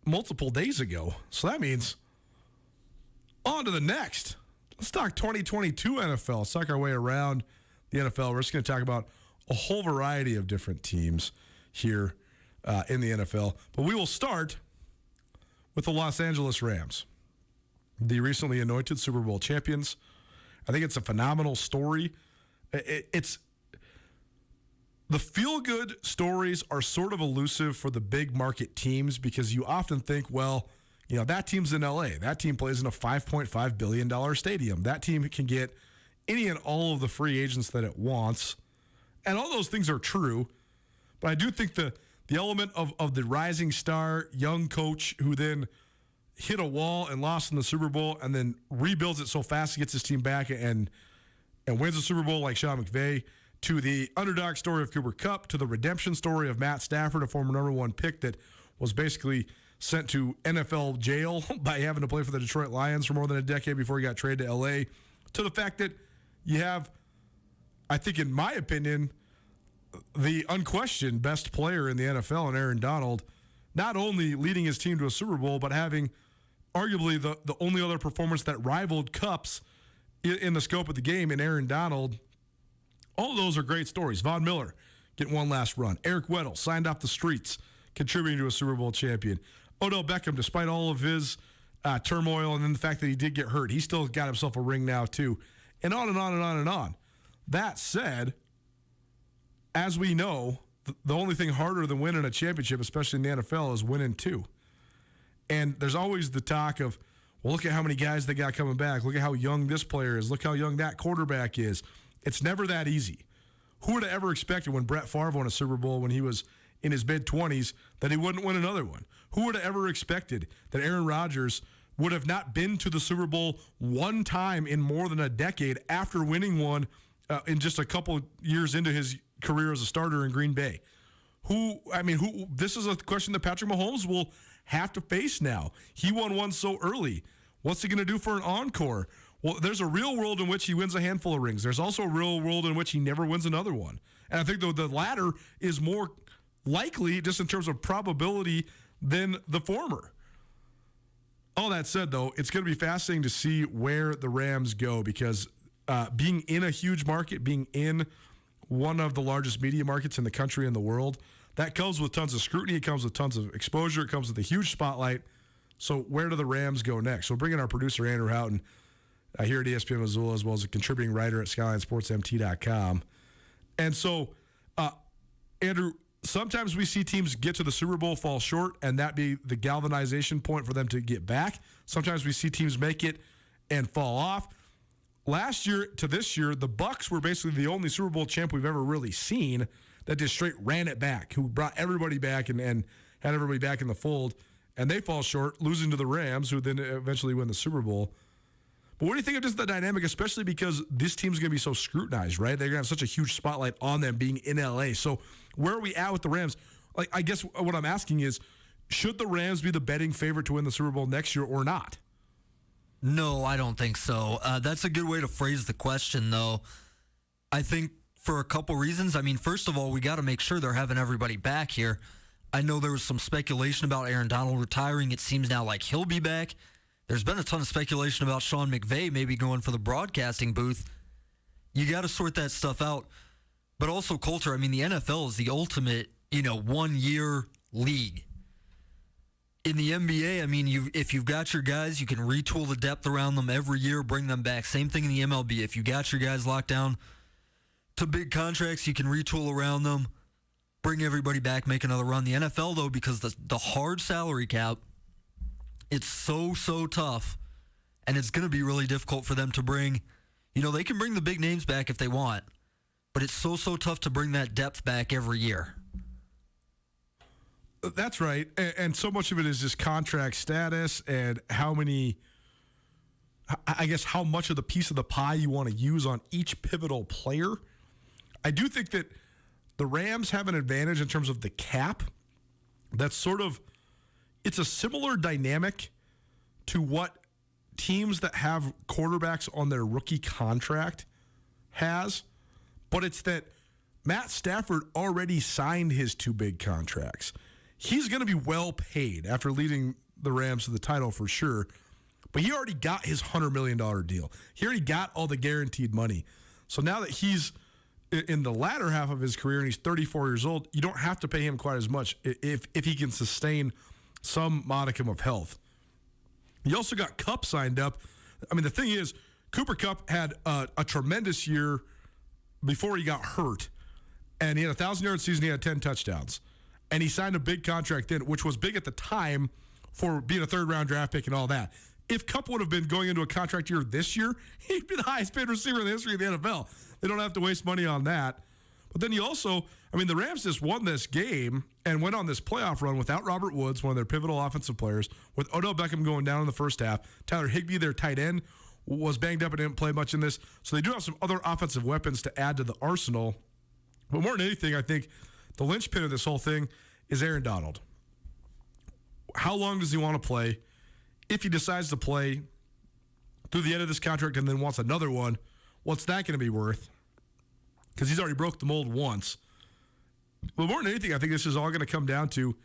multiple days ago. So that means on to the next. Let's talk 2022 NFL. Let's talk our way around the NFL. We're just going to talk about a whole variety of different teams here in the NFL. But we will start with the Los Angeles Rams, the recently anointed Super Bowl champions. I think it's a phenomenal story. It's the feel-good stories are sort of elusive for the big market teams because you often think, well, you know, that team's in L.A. That team plays in a $5.5 billion stadium. That team can get any and all of the free agents that it wants. And all those things are true. But I do think the element of the rising star, young coach who then hit a wall and lost in the Super Bowl and then rebuilds it so fast he gets his team back and wins the Super Bowl like Sean McVay, to the underdog story of Cooper Kupp, to the redemption story of Matt Stafford, a former number one pick that was basically sent to NFL jail by having to play for the Detroit Lions for more than a decade before he got traded to L.A., to the fact that you have, I think in my opinion, the unquestioned best player in the NFL in Aaron Donald, not only leading his team to a Super Bowl, but having arguably the only other performance that rivaled Kupp's in the scope of the game in Aaron Donald All of those are great stories. Von Miller getting one last run. Eric Weddle signed off the streets, contributing to a Super Bowl champion. Odell Beckham, despite all of his turmoil and then the fact that he did get hurt, he still got himself a ring now too. And on and on and on and on. That said, as we know, the only thing harder than winning a championship, especially in the NFL, is winning two. And there's always the talk of, well, look at how many guys they got coming back. Look at how young this player is. Look how young that quarterback is. It's never that easy. Who would have ever expected when Brett Favre won a Super Bowl when he was in his mid-20s that he wouldn't win another one? Who would have ever expected that Aaron Rodgers would have not been to the Super Bowl one time in more than a decade after winning one in just a couple years into his career as a starter in Green Bay? This is a question that Patrick Mahomes will have to face now. He won one so early. What's he going to do for an encore? Well, there's a real world in which he wins a handful of rings. There's also a real world in which he never wins another one. And I think the latter is more likely just in terms of probability than the former. All that said, though, it's going to be fascinating to see where the Rams go because being in a huge market, being in one of the largest media markets in the country and the world, that comes with tons of scrutiny. It comes with tons of exposure. It comes with a huge spotlight. So where do the Rams go next? So we'll bring in our producer, Andrew Houghton, here at ESPN Missoula, as well as a contributing writer at SkylineSportsMT.com. And so, Andrew, sometimes we see teams get to the Super Bowl, fall short, and that be the galvanization point for them to get back. Sometimes we see teams make it and fall off. Last year to this year, the Bucs were basically the only Super Bowl champ we've ever really seen that just straight ran it back, who brought everybody back and had everybody back in the fold, and they fall short, losing to the Rams, who then eventually win the Super Bowl. But what do you think of just the dynamic, especially because this team's going to be so scrutinized, right? They're going to have such a huge spotlight on them being in L.A. So where are we at with the Rams? Like, I guess what I'm asking is, should the Rams be the betting favorite to win the Super Bowl next year or not? No, I don't think so. That's a good way to phrase the question, though. I think for a couple reasons. I mean, first of all, we got to make sure they're having everybody back here. I know there was some speculation about Aaron Donald retiring. It seems now like he'll be back. There's been a ton of speculation about Sean McVay maybe going for the broadcasting booth. You got to sort that stuff out. But also, Coulter, I mean, the NFL is the ultimate, 1-year league. In the NBA, I mean, if you've got your guys, you can retool the depth around them every year, bring them back. Same thing in the MLB. If you got your guys locked down to big contracts, you can retool around them, bring everybody back, make another run. The NFL, though, because the hard salary cap, it's so tough, and it's going to be really difficult for them to bring. They can bring the big names back if they want, but it's so tough to bring that depth back every year. That's right. And so much of it is just contract status and how much of the piece of the pie you want to use on each pivotal player. I do think that the Rams have an advantage in terms of the cap. That's it's a similar dynamic to what teams that have quarterbacks on their rookie contract has, but it's that Matt Stafford already signed his two big contracts. He's going to be well paid after leading the Rams to the title for sure, but he already got his $100 million deal. He already got all the guaranteed money. So now that he's in the latter half of his career and he's 34 years old, you don't have to pay him quite as much if he can sustain some modicum of health. You also got Kupp signed up. I mean, the thing is, Cooper Kupp had a tremendous year before he got hurt, and he had a 1,000-yard season. He had 10 touchdowns. And he signed a big contract then, which was big at the time for being a third-round draft pick and all that. If Kupp would have been going into a contract year this year, he'd be the highest-paid receiver in the history of the NFL. They don't have to waste money on that. But then you also, the Rams just won this game and went on this playoff run without Robert Woods, one of their pivotal offensive players, with Odell Beckham going down in the first half. Tyler Higbee, their tight end, was banged up and didn't play much in this. So they do have some other offensive weapons to add to the arsenal. But more than anything, I think the linchpin of this whole thing is Aaron Donald. How long does he want to play? If he decides to play through the end of this contract and then wants another one, what's that going to be worth? Because he's already broke the mold once. But more than anything, I think this is all going to come down to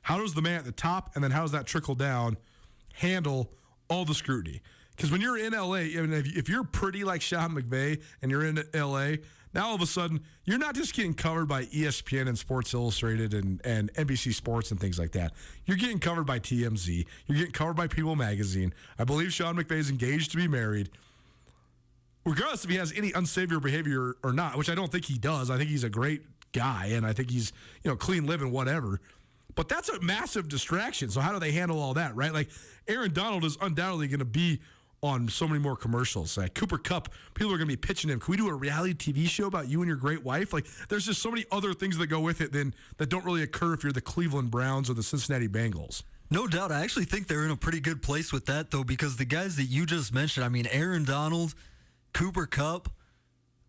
how does the man at the top and then how does that trickle down handle all the scrutiny? Because when you're in L.A., if you're pretty like Sean McVay and you're in L.A., Now all of a sudden, you're not just getting covered by ESPN and Sports Illustrated and NBC Sports and things like that. You're getting covered by TMZ. You're getting covered by People Magazine. I believe Sean McVay is engaged to be married. Regardless if he has any unsavory behavior or not, which I don't think he does. I think he's a great guy, and I think he's, clean living, whatever. But that's a massive distraction. So how do they handle all that, right? Like, Aaron Donald is undoubtedly going to be on so many more commercials. Like Cooper Kupp, people are going to be pitching him. Can we do a reality TV show about you and your great wife? Like, there's just so many other things that go with it that don't really occur if you're the Cleveland Browns or the Cincinnati Bengals. No doubt. I actually think they're in a pretty good place with that, though, because the guys that you just mentioned, I mean, Aaron Donald, Cooper Kupp,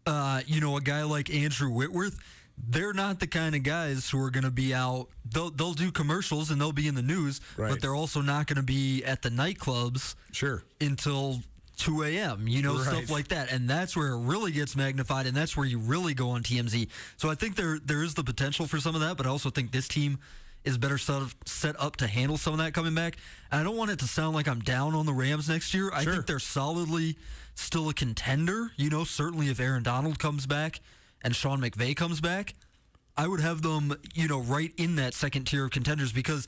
a guy like Andrew Whitworth, they're not the kind of guys who are going to be out. They'll do commercials and they'll be in the news, right, but they're also not going to be at the nightclubs until 2 a.m., right, stuff like that. And that's where it really gets magnified, and that's where you really go on TMZ. So I think there is the potential for some of that, but I also think this team is better set up to handle some of that coming back. And I don't want it to sound like I'm down on the Rams next year. I think they're solidly still a contender. Certainly if Aaron Donald comes back and Sean McVay comes back, I would have them, right in that second tier of contenders, because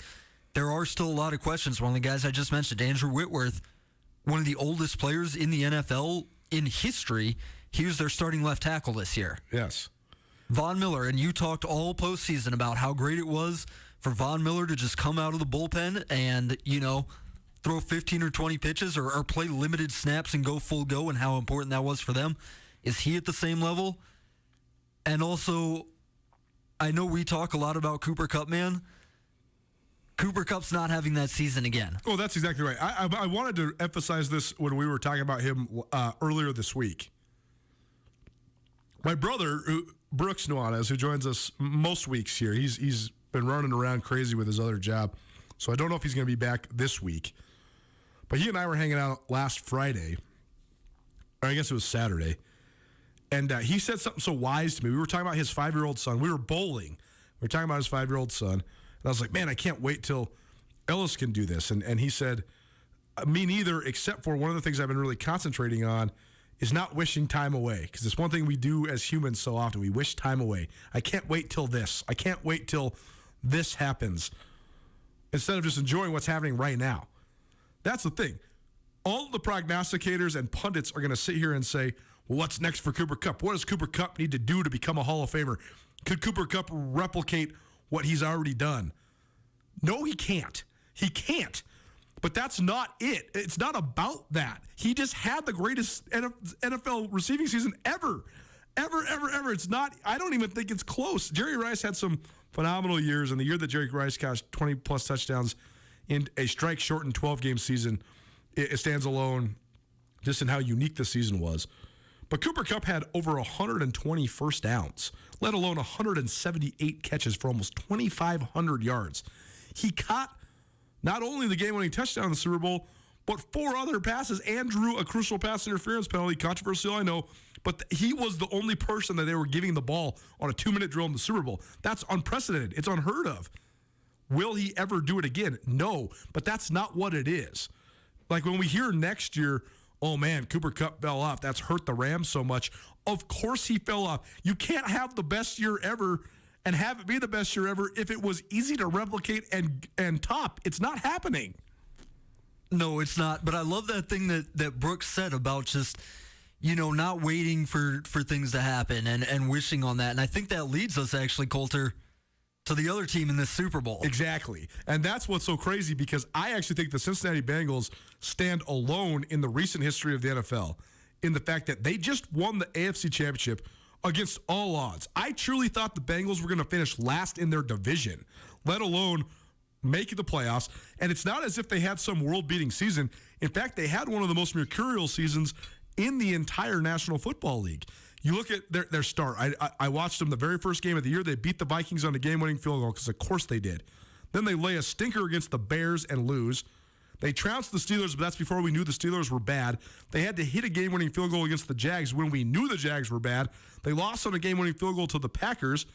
there are still a lot of questions. One of the guys I just mentioned, Andrew Whitworth, one of the oldest players in the NFL in history, he was their starting left tackle this year. Yes. Von Miller, and you talked all postseason about how great it was for Von Miller to just come out of the bullpen and, throw 15 or 20 pitches or play limited snaps and go full go, and how important that was for them. Is he at the same level? And also, I know we talk a lot about Cooper Kupp, man. Cooper Kupp's not having that season again. Oh, that's exactly right. I wanted to emphasize this when we were talking about him earlier this week. My brother, Brooks Nuanez, who joins us most weeks here, he's been running around crazy with his other job, so I don't know if he's going to be back this week. But he and I were hanging out last Friday, or I guess it was Saturday, and he said something so wise to me. We were talking about his 5-year-old son. We were bowling. We were talking about his 5-year-old son. And I was like, man, I can't wait till Ellis can do this. And he said, me neither, except for one of the things I've been really concentrating on is not wishing time away. Because it's one thing we do as humans so often. We wish time away. I can't wait till this. I can't wait till this happens. Instead of just enjoying what's happening right now. That's the thing. All of the prognosticators and pundits are going to sit here and say, well, what's next for Cooper Kupp? What does Cooper Kupp need to do to become a Hall of Famer? Could Cooper Kupp replicate what he's already done? No, he can't. He can't. But that's not it. It's not about that. He just had the greatest NFL receiving season ever. Ever. It's not, I don't even think it's close. Jerry Rice had some phenomenal years, and the year that Jerry Rice got 20-plus touchdowns in a strike-shortened 12-game season, it stands alone just in how unique the season was. But Cooper Kupp had over 120 first downs, let alone 178 catches for almost 2,500 yards. He caught not only the game-winning touchdown in the Super Bowl, but 4 other passes and drew a crucial pass interference penalty. Controversial, I know, but he was the only person that they were giving the ball on a 2-minute drill in the Super Bowl. That's unprecedented. It's unheard of. Will he ever do it again? No, but that's not what it is. Like when we hear next year, oh man, Cooper Kupp fell off, that's hurt the Rams so much. Of course he fell off. You can't have the best year ever and have it be the best year ever if it was easy to replicate and top. It's not happening. No, it's not. But I love that thing that Brooks said about just, not waiting for things to happen and wishing on that. And I think that leads us actually, Coulter, to the other team in this Super Bowl. Exactly. And that's what's so crazy, because I actually think the Cincinnati Bengals stand alone in the recent history of the NFL in the fact that they just won the AFC Championship against all odds. I truly thought the Bengals were going to finish last in their division, let alone make the playoffs. And it's not as if they had some world-beating season. In fact, they had one of the most mercurial seasons in the entire National Football League. You look at their start. I watched them the very first game of the year. They beat the Vikings on a game-winning field goal because, of course, they did. Then they lay a stinker against the Bears and lose. They trounced the Steelers, but that's before we knew the Steelers were bad. They had to hit a game-winning field goal against the Jags when we knew the Jags were bad. They lost on a game-winning field goal to the Packers.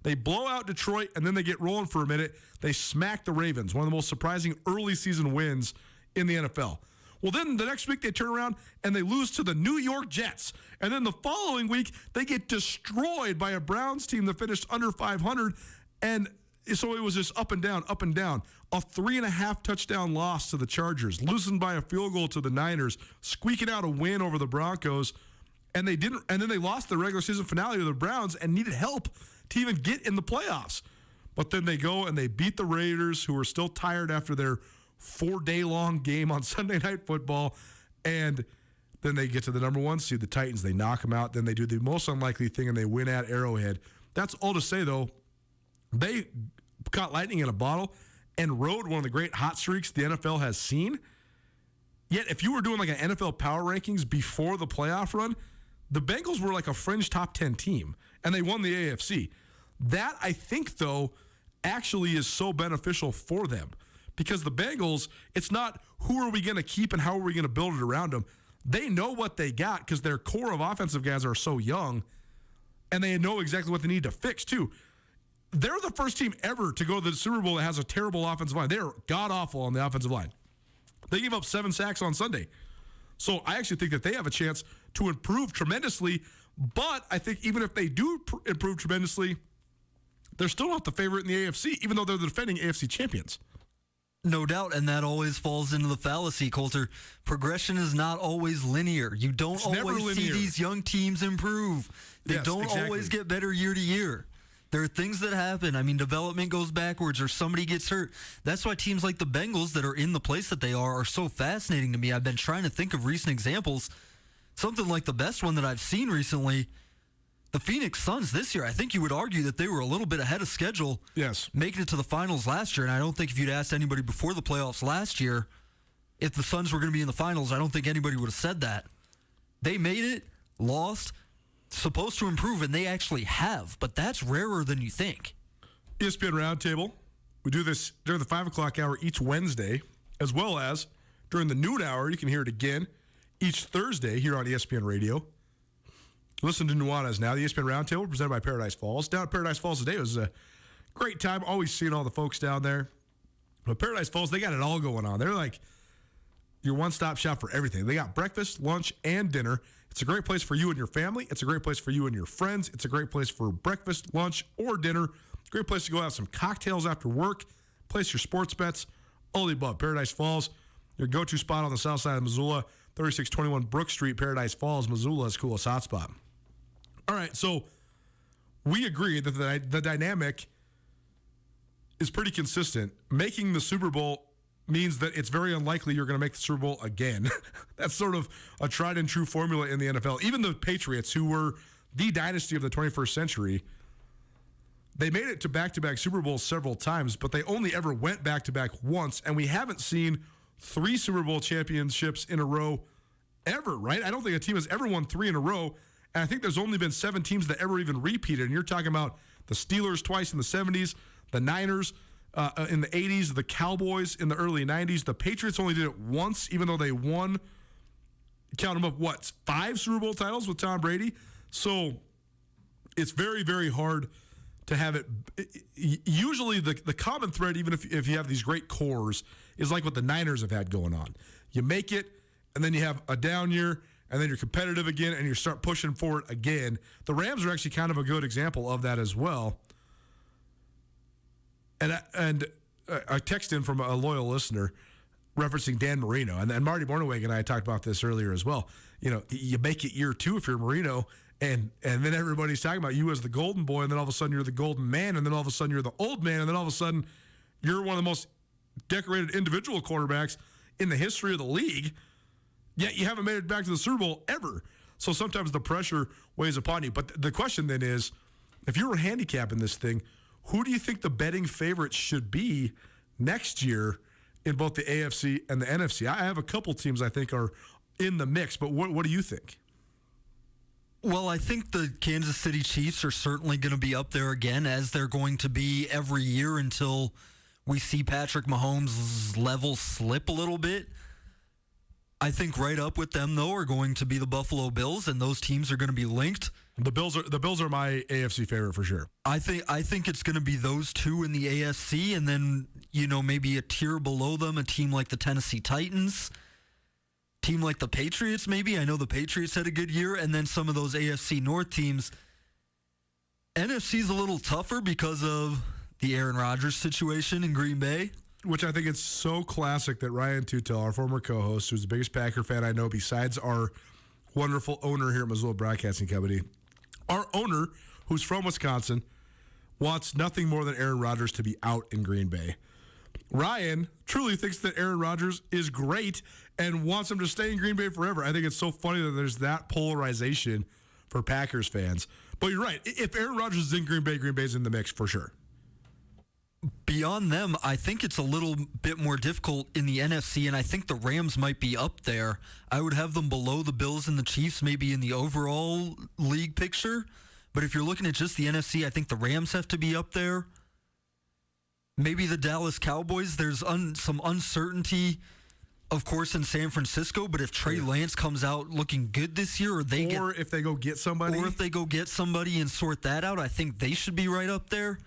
They blow out Detroit, and then they get rolling for a minute. They smack the Ravens, one of the most surprising early season wins in the NFL. Well, then the next week they turn around and they lose to the New York Jets. And then the following week, they get destroyed by a Browns team that finished under 500. And so it was just up and down, up and down. A 3.5 touchdown loss to the Chargers, losing by a field goal to the Niners, squeaking out a win over the Broncos. And they didn't. And then they lost the regular season finale to the Browns and needed help to even get in the playoffs. But then they go and they beat the Raiders, who are still tired after their 4-day-long game on Sunday Night Football. And then they get to the number 1 seed, the Titans. They knock them out. Then they do the most unlikely thing, and they win at Arrowhead. That's all to say, though, they caught lightning in a bottle and rode one of the great hot streaks the NFL has seen. Yet, if you were doing like an NFL power rankings before the playoff run, the Bengals were like a fringe top 10 team, and they won the AFC. That, I think, though, actually is so beneficial for them because the Bengals, it's not who are we going to keep and how are we going to build it around them. They know what they got because their core of offensive guys are so young, and they know exactly what they need to fix, too. They're the first team ever to go to the Super Bowl that has a terrible offensive line. They're god-awful on the offensive line. They gave up 7 sacks on Sunday. So I actually think that they have a chance to improve tremendously, but I think even if they do improve tremendously, they're still not the favorite in the AFC, even though they're the defending AFC champions. No doubt, and that always falls into the fallacy, Coulter. Progression is not always linear. You don't always see these young teams improve. They don't always get better year to year. There are things that happen. I mean, development goes backwards or somebody gets hurt. That's why teams like the Bengals that are in the place that they are so fascinating to me. I've been trying to think of recent examples. Something like the best one that I've seen recently, the Phoenix Suns this year. I think you would argue that they were a little bit ahead of schedule. Yes. Making it to the finals last year, and I don't think if you'd asked anybody before the playoffs last year if the Suns were going to be in the finals, I don't think anybody would have said that. They made it, lost, supposed to improve, and they actually have, but that's rarer than you think. ESPN Roundtable. We do this during the 5 o'clock hour each Wednesday, as well as during the noon hour. You can hear it again each Thursday here on ESPN Radio. Listen to Nuanez now. The ESPN Roundtable presented by Paradise Falls. Down at Paradise Falls today, it was a great time. Always seeing all the folks down there. But Paradise Falls, they got it all going on. They're like your one-stop shop for everything. They got breakfast, lunch, and dinner. It's a great place for you and your family. It's a great place for you and your friends. It's a great place for breakfast, lunch, or dinner. Great place to go have some cocktails after work. Place your sports bets. All the above. Paradise Falls, your go-to spot on the south side of Missoula. 3621 Brook Street, Paradise Falls, Missoula's coolest hotspot. All right, so we agree that the dynamic is pretty consistent. Making the Super Bowl means that it's very unlikely you're going to make the Super Bowl again. That's sort of a tried and true formula in the NFL. Even the Patriots, who were the dynasty of the 21st century, they made it to back-to-back Super Bowls several times, but they only ever went back-to-back once, and we haven't seen 3 Super Bowl championships in a row ever, right? I don't think a team has ever won 3 in a row, and I think there's only been 7 teams that ever even repeated, and you're talking about the Steelers twice in the 70s, the Niners in the 80s, the Cowboys in the early 90s. The Patriots only did it once, even though they won, count them up, 5 Super Bowl titles with Tom Brady? So it's very, very hard to have it. Usually the common thread, even if you have these great cores, is like what the Niners have had going on. You make it, and then you have a down year, and then you're competitive again, and you start pushing for it again. The Rams are actually kind of a good example of that as well. And I text in from a loyal listener referencing Dan Marino, and Marty Borneweg and I talked about this earlier as well. You know, you make it year 2 if you're Marino, and then everybody's talking about you as the golden boy, and then all of a sudden you're the golden man, and then all of a sudden you're the old man, and then all of a sudden you're one of the most decorated individual quarterbacks in the history of the league, yet you haven't made it back to the Super Bowl ever. So sometimes the pressure weighs upon you. But the question then is, if you were handicapping this thing, who do you think the betting favorites should be next year in both the AFC and the NFC? I have a couple teams I think are in the mix, but what do you think? Well, I think the Kansas City Chiefs are certainly going to be up there again, as they're going to be every year until we see Patrick Mahomes' level slip a little bit. I think right up with them, though, are going to be the Buffalo Bills, and those teams are going to be linked. The Bills are my AFC favorite for sure. I think it's going to be those two in the AFC, and then maybe a tier below them, a team like the Tennessee Titans. team like the Patriots, maybe. I know the Patriots had a good year, and then some of those AFC North teams. NFC's a little tougher because of the Aaron Rodgers situation in Green Bay. Which I think it's so classic that Ryan Tutel, our former co-host, who's the biggest Packer fan I know besides our wonderful owner here at Missoula Broadcasting Company, our owner, who's from Wisconsin, wants nothing more than Aaron Rodgers to be out in Green Bay. Ryan truly thinks that Aaron Rodgers is great and wants him to stay in Green Bay forever. I think it's so funny that there's that polarization for Packers fans. But you're right. If Aaron Rodgers is in Green Bay's in the mix for sure. Beyond them, I think it's a little bit more difficult in the NFC, and I think the Rams might be up there. I would have them below the Bills and the Chiefs, maybe in the overall league picture. But if you're looking at just the NFC, I think the Rams have to be up there. Maybe the Dallas Cowboys. There's some uncertainty, of course, in San Francisco. But if Trey Lance comes out looking good this year, if they go get somebody and sort that out, I think they should be right up there.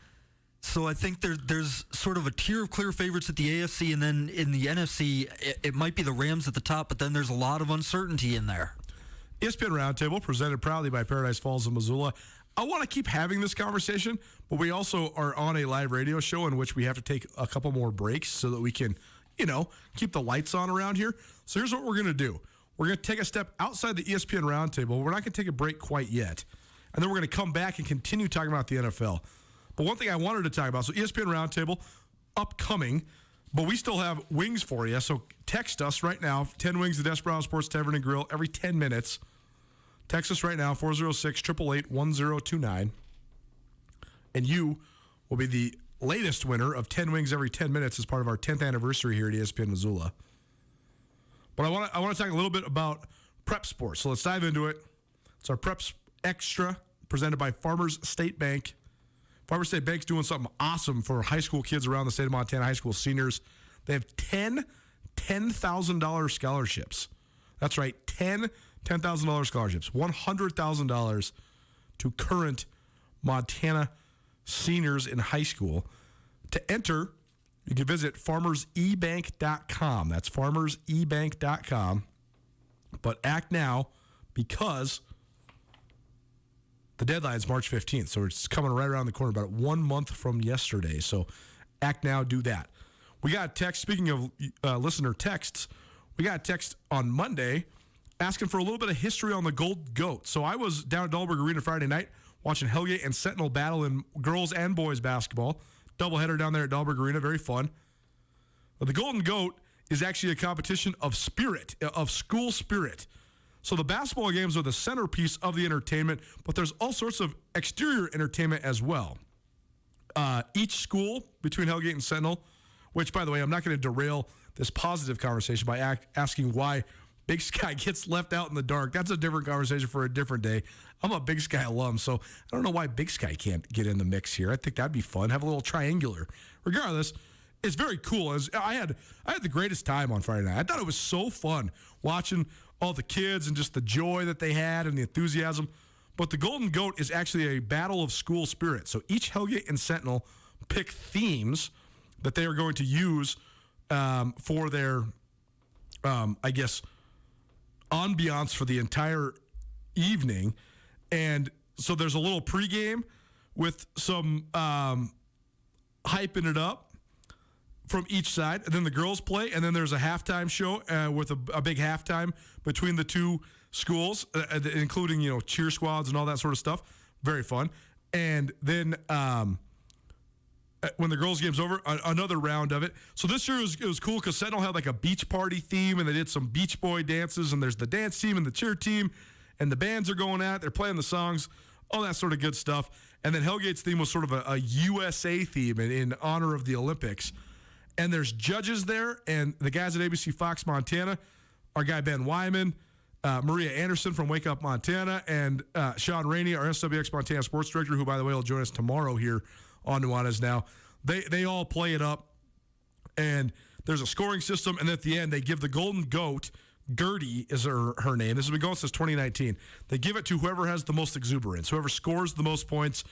So I think there's sort of a tier of clear favorites at the AFC, and then in the NFC, it might be the Rams at the top. But then there's a lot of uncertainty in there. ESPN Roundtable, presented proudly by Paradise Falls of Missoula. I want to keep having this conversation, but we also are on a live radio show in which we have to take a couple more breaks so that we can, keep the lights on around here. So here's what we're going to do. We're going to take a step outside the ESPN Roundtable. We're not going to take a break quite yet. And then we're going to come back and continue talking about the NFL. But one thing I wanted to talk about, so ESPN Roundtable, upcoming, but we still have wings for you. So text us right now, 10 Wings, the Desperado Sports Tavern and Grill, every 10 minutes. Text us right now, 406-888-1029. And you will be the latest winner of 10 Wings every 10 minutes as part of our 10th anniversary here at ESPN Missoula. But I want to talk a little bit about prep sports. So let's dive into it. It's our Preps Extra presented by Farmers State Bank. Farmers State Bank's doing something awesome for high school kids around the state of Montana, high school seniors. They have 10 $10,000 scholarships. That's right, $10,000 scholarships, $100,000 to current Montana seniors in high school. To enter, you can visit farmersebank.com. That's farmersebank.com. But act now because the deadline is March 15th, so it's coming right around the corner, about 1 month from yesterday. So act now, do that. We got a text, speaking of listener texts, we got a text on Monday asking for a little bit of history on the Gold Goat. So I was down at Dahlberg Arena Friday night watching Hellgate and Sentinel battle in girls and boys basketball. Doubleheader down there at Dahlberg Arena, very fun. But the Golden Goat is actually a competition of spirit, of school spirit. So the basketball games are the centerpiece of the entertainment, but there's all sorts of exterior entertainment as well. Each school between Hellgate and Sentinel, which, by the way, I'm not going to derail this positive conversation by asking why Big Sky gets left out in the dark. That's a different conversation for a different day. I'm a Big Sky alum, so I don't know why Big Sky can't get in the mix here. I think that'd be fun. Have a little triangular. Regardless, it's very cool. I had the greatest time on Friday night. I thought it was so fun watching all the kids and just the joy that they had and the enthusiasm. But the Golden Goat is actually a battle of school spirit. So each Hellgate and Sentinel pick themes that they are going to use for their, ambiance for the entire evening. And so there's a little pregame with some hyping it up from each side, and then the girls play, and then there's a halftime show with a big halftime between the two schools, including, cheer squads and all that sort of stuff. Very fun. And then when the girls' game's over, another round of it. So this year it was cool because Sentinel had like a beach party theme, and they did some Beach Boy dances, and there's the dance team and the cheer team, and the bands are going at it. They're playing the songs, all that sort of good stuff. And then Hellgate's theme was sort of a USA theme in honor of the Olympics. And there's judges there, and the guys at ABC Fox Montana, our guy Ben Wyman, Maria Anderson from Wake Up Montana, and Sean Rainey, our SWX Montana sports director, who, by the way, will join us tomorrow here on Nuanez Now. They all play it up, and there's a scoring system, and at the end, they give the Golden Goat, Gertie is her name. This has been going since 2019. They give it to whoever has the most exuberance, whoever scores the most points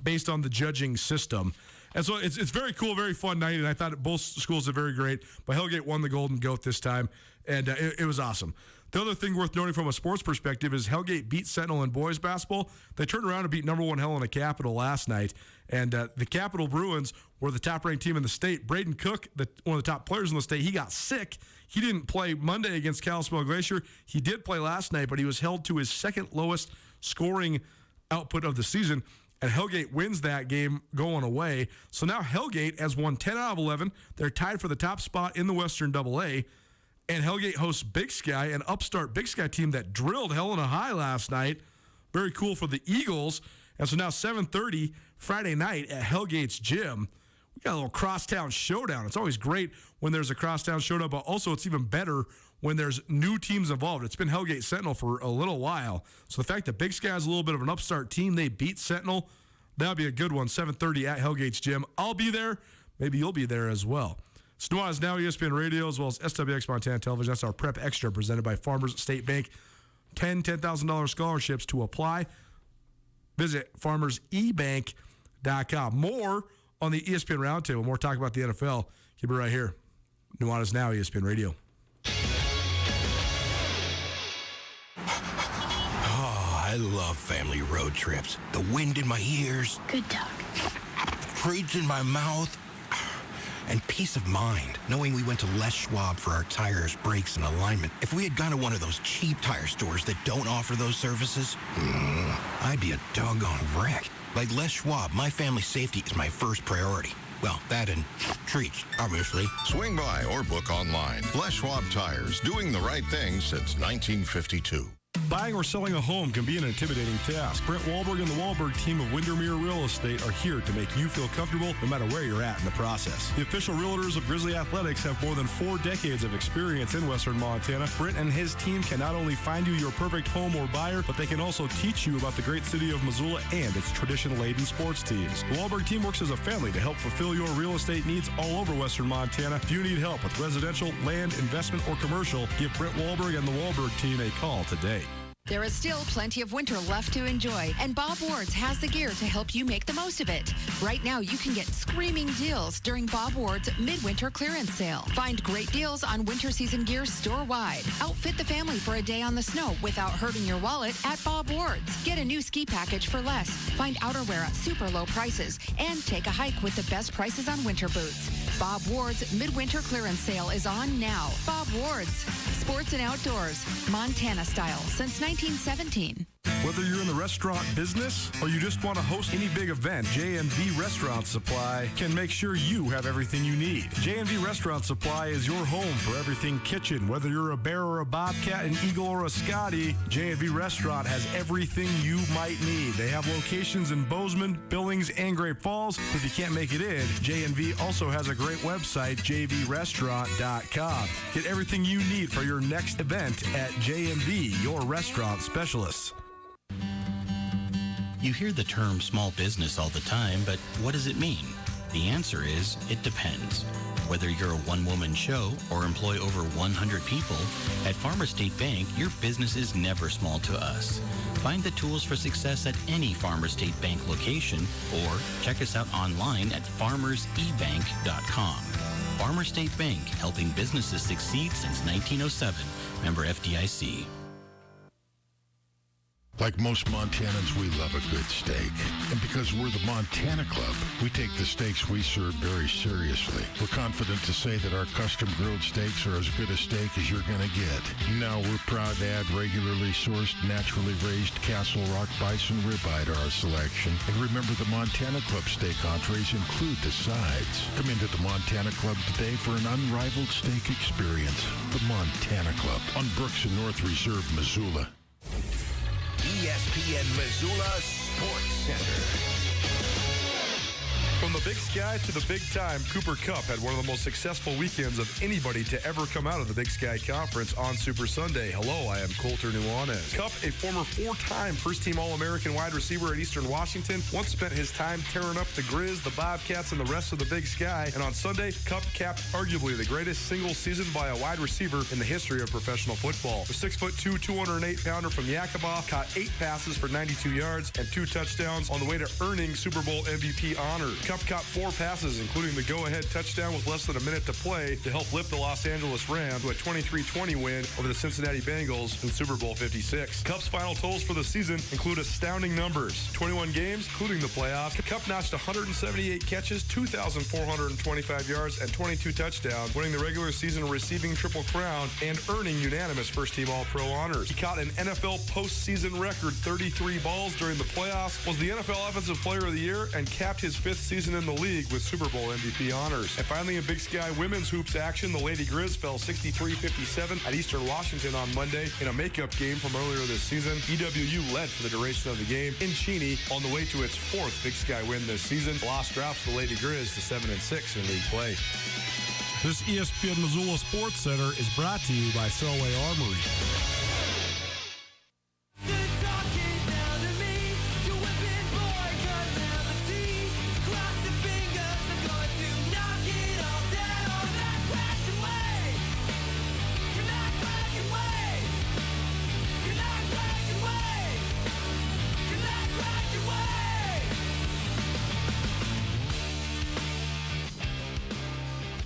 based on the judging system. And so it's very cool, very fun night, and I thought both schools did very great. But Hellgate won the Golden Goat this time, and it was awesome. The other thing worth noting from a sports perspective is Hellgate beat Sentinel in boys basketball. They turned around and beat number 1 Helena Capital last night, and the Capital Bruins were the top-ranked team in the state. Braden Cook, one of the top players in the state, he got sick. He didn't play Monday against Kalispell Glacier. He did play last night, but he was held to his second lowest scoring output of the season. And Hellgate wins that game going away. So now Hellgate has won 10 out of 11. They're tied for the top spot in the Western AA. And Hellgate hosts Big Sky, an upstart Big Sky team that drilled Helena High last night. Very cool for the Eagles. And so now 7:30 Friday night at Hellgate's gym. We got a little crosstown showdown. It's always great when there's a crosstown showdown, but also it's even better when there's new teams involved. It's been Hellgate Sentinel for a little while. So the fact that Big Sky is a little bit of an upstart team, they beat Sentinel, that'll be a good one. 7:30 at Hellgate's gym. I'll be there. Maybe you'll be there as well. Nuanez now ESPN Radio as well as SWX Montana Television. That's our Prep Extra presented by Farmers State Bank. $10,000 scholarships to apply. Visit farmersebank.com. More on the ESPN Roundtable. More talk about the NFL. Keep it right here. Nuanez now ESPN Radio. Oh, I love family road trips. The wind in my ears. Good talk. Treats in my mouth. And peace of mind, knowing we went to Les Schwab for our tires, brakes, and alignment. If we had gone to one of those cheap tire stores that don't offer those services, I'd be a doggone wreck. Like Les Schwab, my family's safety is my first priority. Well, that and treats, obviously. Swing by or book online. Les Schwab Tires, doing the right thing since 1952. Buying or selling a home can be an intimidating task. Brent Wahlberg and the Wahlberg team of Windermere Real Estate are here to make you feel comfortable no matter where you're at in the process. The official realtors of Grizzly Athletics have more than 4 decades of experience in Western Montana. Brent and his team can not only find you your perfect home or buyer, but they can also teach you about the great city of Missoula and its tradition-laden sports teams. The Wahlberg team works as a family to help fulfill your real estate needs all over Western Montana. If you need help with residential, land, investment, or commercial, give Brent Wahlberg and the Wahlberg team a call today. There is still plenty of winter left to enjoy, and Bob Ward's has the gear to help you make the most of it. Right now, you can get screaming deals during Bob Ward's midwinter clearance sale. Find great deals on winter season gear store-wide. Outfit the family for a day on the snow without hurting your wallet at Bob Ward's. Get a new ski package for less. Find outerwear at super low prices, and take a hike with the best prices on winter boots. Bob Ward's midwinter clearance sale is on now. Bob Ward's, sports and outdoors, Montana style since 1917. Whether you're in the restaurant business or you just want to host any big event, J&V Restaurant Supply can make sure you have everything you need. J&V Restaurant Supply is your home for everything kitchen. Whether you're a bear or a bobcat, an eagle or a Scotty, J&V Restaurant has everything you might need. They have locations in Bozeman, Billings, and Great Falls. If you can't make it in, J&V also has a great website, jvrestaurant.com. Get everything you need for your next event at J&V, your restaurant specialists. You hear the term small business all the time, but what does it mean? The answer is, it depends. Whether you're a one-woman show or employ over 100 people, at Farmers State Bank, your business is never small to us. Find the tools for success at any Farmers State Bank location or check us out online at farmersebank.com. Farmers State Bank, helping businesses succeed since 1907. Member FDIC. Like most Montanans, we love a good steak. And because we're the Montana Club, we take the steaks we serve very seriously. We're confident to say that our custom grilled steaks are as good a steak as you're going to get. Now, we're proud to add regularly sourced, naturally raised Castle Rock bison ribeye to our selection. And remember, the Montana Club steak entrees include the sides. Come into the Montana Club today for an unrivaled steak experience. The Montana Club on Brooks and North Reserve, Missoula. ESPN Missoula Sports Center. From the Big Sky to the Big Time, Cooper Kupp had one of the most successful weekends of anybody to ever come out of the Big Sky Conference on Super Sunday. Hello, I am Colter Nuanez. Kupp, a former 4-time first-team All-American wide receiver at Eastern Washington, once spent his time tearing up the Grizz, the Bobcats, and the rest of the Big Sky. And on Sunday, Kupp capped arguably the greatest single season by a wide receiver in the history of professional football. The 6'2", 208-pounder from Yakima caught 8 passes for 92 yards and 2 touchdowns on the way to earning Super Bowl MVP honors. Kupp caught 4 passes, including the go-ahead touchdown with less than a minute to play to help lift the Los Angeles Rams to a 23-20 win over the Cincinnati Bengals in Super Bowl 56. Kupp's final totals for the season include astounding numbers. 21 games, including the playoffs. Kupp notched 178 catches, 2,425 yards, and 22 touchdowns, winning the regular season receiving Triple Crown and earning unanimous first-team All-Pro honors. He caught an NFL postseason record 33 balls during the playoffs, was the NFL Offensive Player of the Year, and capped his 5th season in the league with Super Bowl MVP honors. And finally, in Big Sky women's hoops action, the Lady Grizz fell 63-57 at Eastern Washington on Monday in a makeup game from earlier this season. EWU led for the duration of the game in Cheney on the way to its 4th Big Sky win this season. The loss drops the Lady Grizz to 7-6 in league play. This ESPN Missoula Sports Center is brought to you by Selway Armory.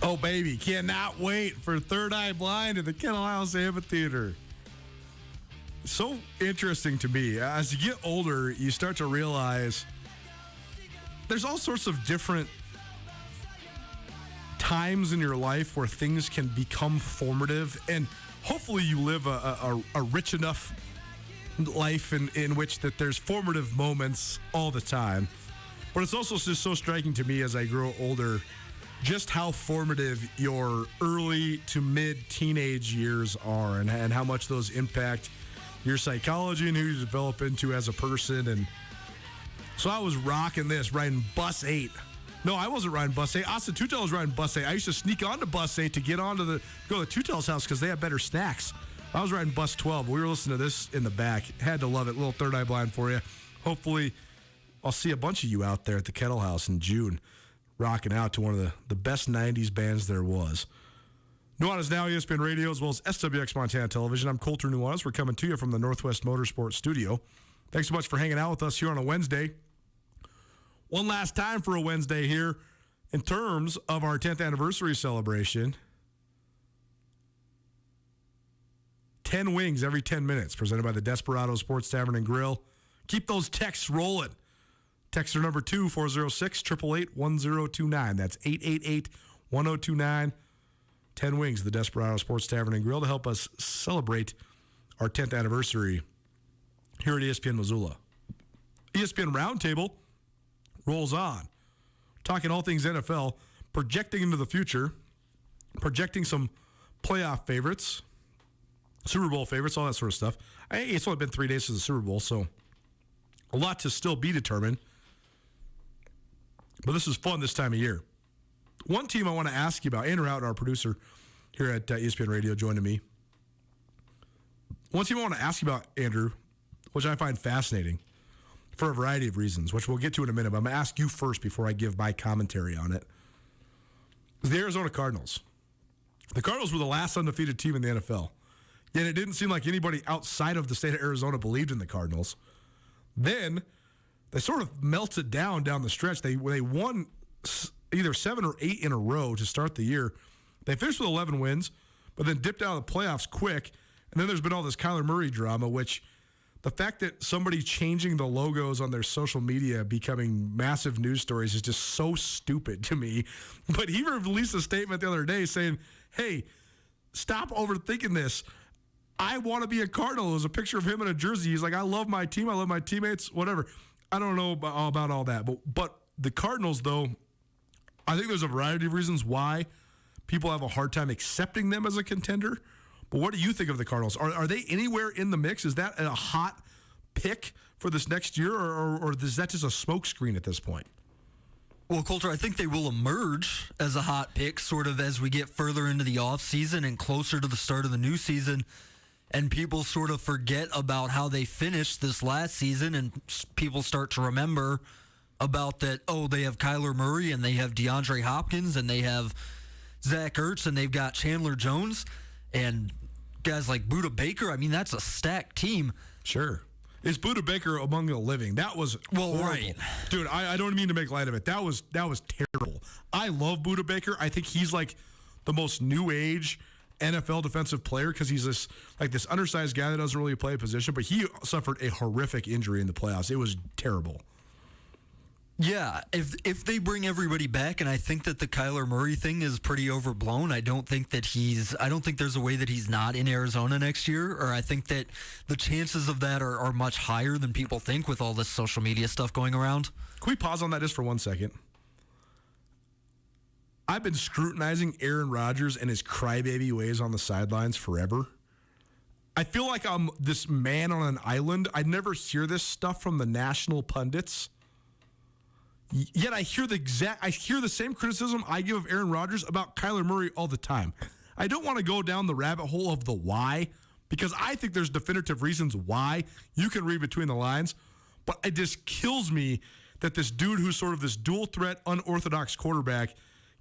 Oh, baby, cannot wait for Third Eye Blind at the Kennel House Amphitheater. So interesting to me. As you get older, you start to realize there's all sorts of different times in your life where things can become formative, and hopefully you live a rich enough life in which that there's formative moments all the time. But it's also just so striking to me as I grow older just how formative your early to mid-teenage years are, and how much those impact your psychology and who you develop into as a person. And so I was rocking this, riding Bus 8. No, I wasn't riding Bus 8. Austin Tutel was riding Bus 8. I used to sneak onto Bus 8 to get onto go to Tutel's house because they have better snacks. I was riding Bus 12. We were listening to this in the back. Had to love it. Little Third Eye Blind for you. Hopefully, I'll see a bunch of you out there at the Kettle House in June, rocking out to one of the best 90s bands there was. Nuanez Now, ESPN Radio, as well as SWX Montana Television. I'm Colter Nuanez. We're coming to you from the Northwest Motorsports Studio. Thanks so much for hanging out with us here on a Wednesday. One last time for a Wednesday here in terms of our 10th anniversary celebration. 10 wings every 10 minutes, presented by the Desperado Sports Tavern and Grill. Keep those texts rolling. Texter number 2-406-888-1029. That's 888-1029. 10 wings, the Desperado Sports Tavern and Grill, to help us celebrate our 10th anniversary here at ESPN Missoula. ESPN Roundtable rolls on. Talking all things NFL, projecting into the future, projecting some playoff favorites, Super Bowl favorites, all that sort of stuff. It's only been 3 days since the Super Bowl, so a lot to still be determined. But this is fun this time of year. One team I want to ask you about, Andrew Houghton, our producer here at ESPN Radio, joining me. One team I want to ask you about, Andrew, which I find fascinating for a variety of reasons, which we'll get to in a minute, but I'm going to ask you first before I give my commentary on it, is the Arizona Cardinals. The Cardinals were the last undefeated team in the NFL, yet it didn't seem like anybody outside of the state of Arizona believed in the Cardinals. Then they sort of melted down the stretch. They won either 7 or 8 in a row to start the year. They finished with 11 wins, but then dipped out of the playoffs quick. And then there's been all this Kyler Murray drama, which the fact that somebody changing the logos on their social media becoming massive news stories is just so stupid to me. But he released a statement the other day saying, hey, stop overthinking this. I want to be a Cardinal. It was a picture of him in a jersey. He's like, I love my team. I love my teammates, whatever. I don't know about all that. But the Cardinals, though, I think there's a variety of reasons why people have a hard time accepting them as a contender. But what do you think of the Cardinals? Are they anywhere in the mix? Is that a hot pick for this next year, or is that just a smokescreen at this point? Well, Colter, I think they will emerge as a hot pick sort of as we get further into the offseason and closer to the start of the new season, and people sort of forget about how they finished this last season, and people start to remember about that, they have Kyler Murray, and they have DeAndre Hopkins, and they have Zach Ertz, and they've got Chandler Jones, and guys like Budda Baker. I mean, that's a stacked team. Sure. is Buda Baker among the living. That was horrible. Right. Dude, I don't mean to make light of it. That was terrible. I love Buda Baker. I think he's like the most new age NFL defensive player because he's this undersized guy that doesn't really play a position, but he suffered a horrific injury in the playoffs. It was terrible. Yeah, if they bring everybody back, and I think that the Kyler Murray thing is pretty overblown. I don't think there's a way that he's not in Arizona next year, or I think that the chances of that are much higher than people think with all this social media stuff going around. Can we pause on that just for 1 second? I've been scrutinizing Aaron Rodgers and his crybaby ways on the sidelines forever. I feel like I'm this man on an island. I never hear this stuff from the national pundits. Yet I hear the same criticism I give of Aaron Rodgers about Kyler Murray all the time. I don't want to go down the rabbit hole of the why, because I think there's definitive reasons why. You can read between the lines, but it just kills me that this dude who's sort of this dual threat, unorthodox quarterback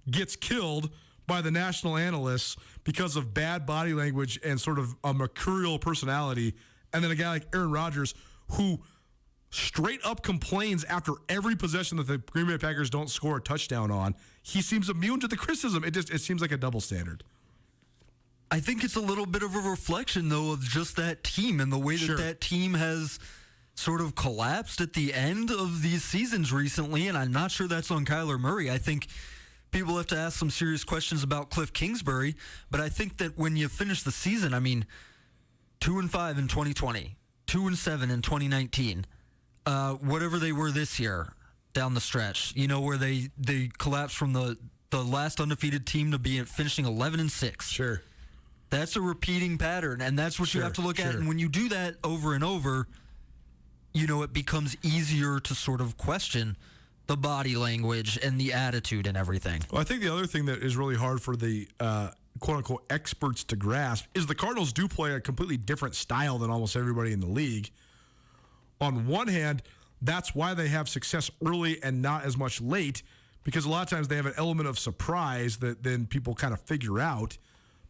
gets killed by the national analysts because of bad body language and sort of a mercurial personality. And then a guy like Aaron Rodgers who straight up complains after every possession that the Green Bay Packers don't score a touchdown on. He seems immune to the criticism. It seems like a double standard. I think it's a little bit of a reflection, though, of just that team and the way that team has sort of collapsed at the end of these seasons recently, and I'm not sure that's on Kyler Murray. I think people have to ask some serious questions about Cliff Kingsbury, but I think that when you finish the season, 2-5 in 2020, 2-7 in 2019, whatever they were this year down the stretch, where they collapsed from the last undefeated team to be finishing 11-6. Sure. That's a repeating pattern, and that's what you have to look at. And when you do that over and over, it becomes easier to sort of question the body language and the attitude and everything. Well, I think the other thing that is really hard for the quote-unquote experts to grasp is the Cardinals do play a completely different style than almost everybody in the league. On one hand, that's why they have success early and not as much late, because a lot of times they have an element of surprise that then people kind of figure out.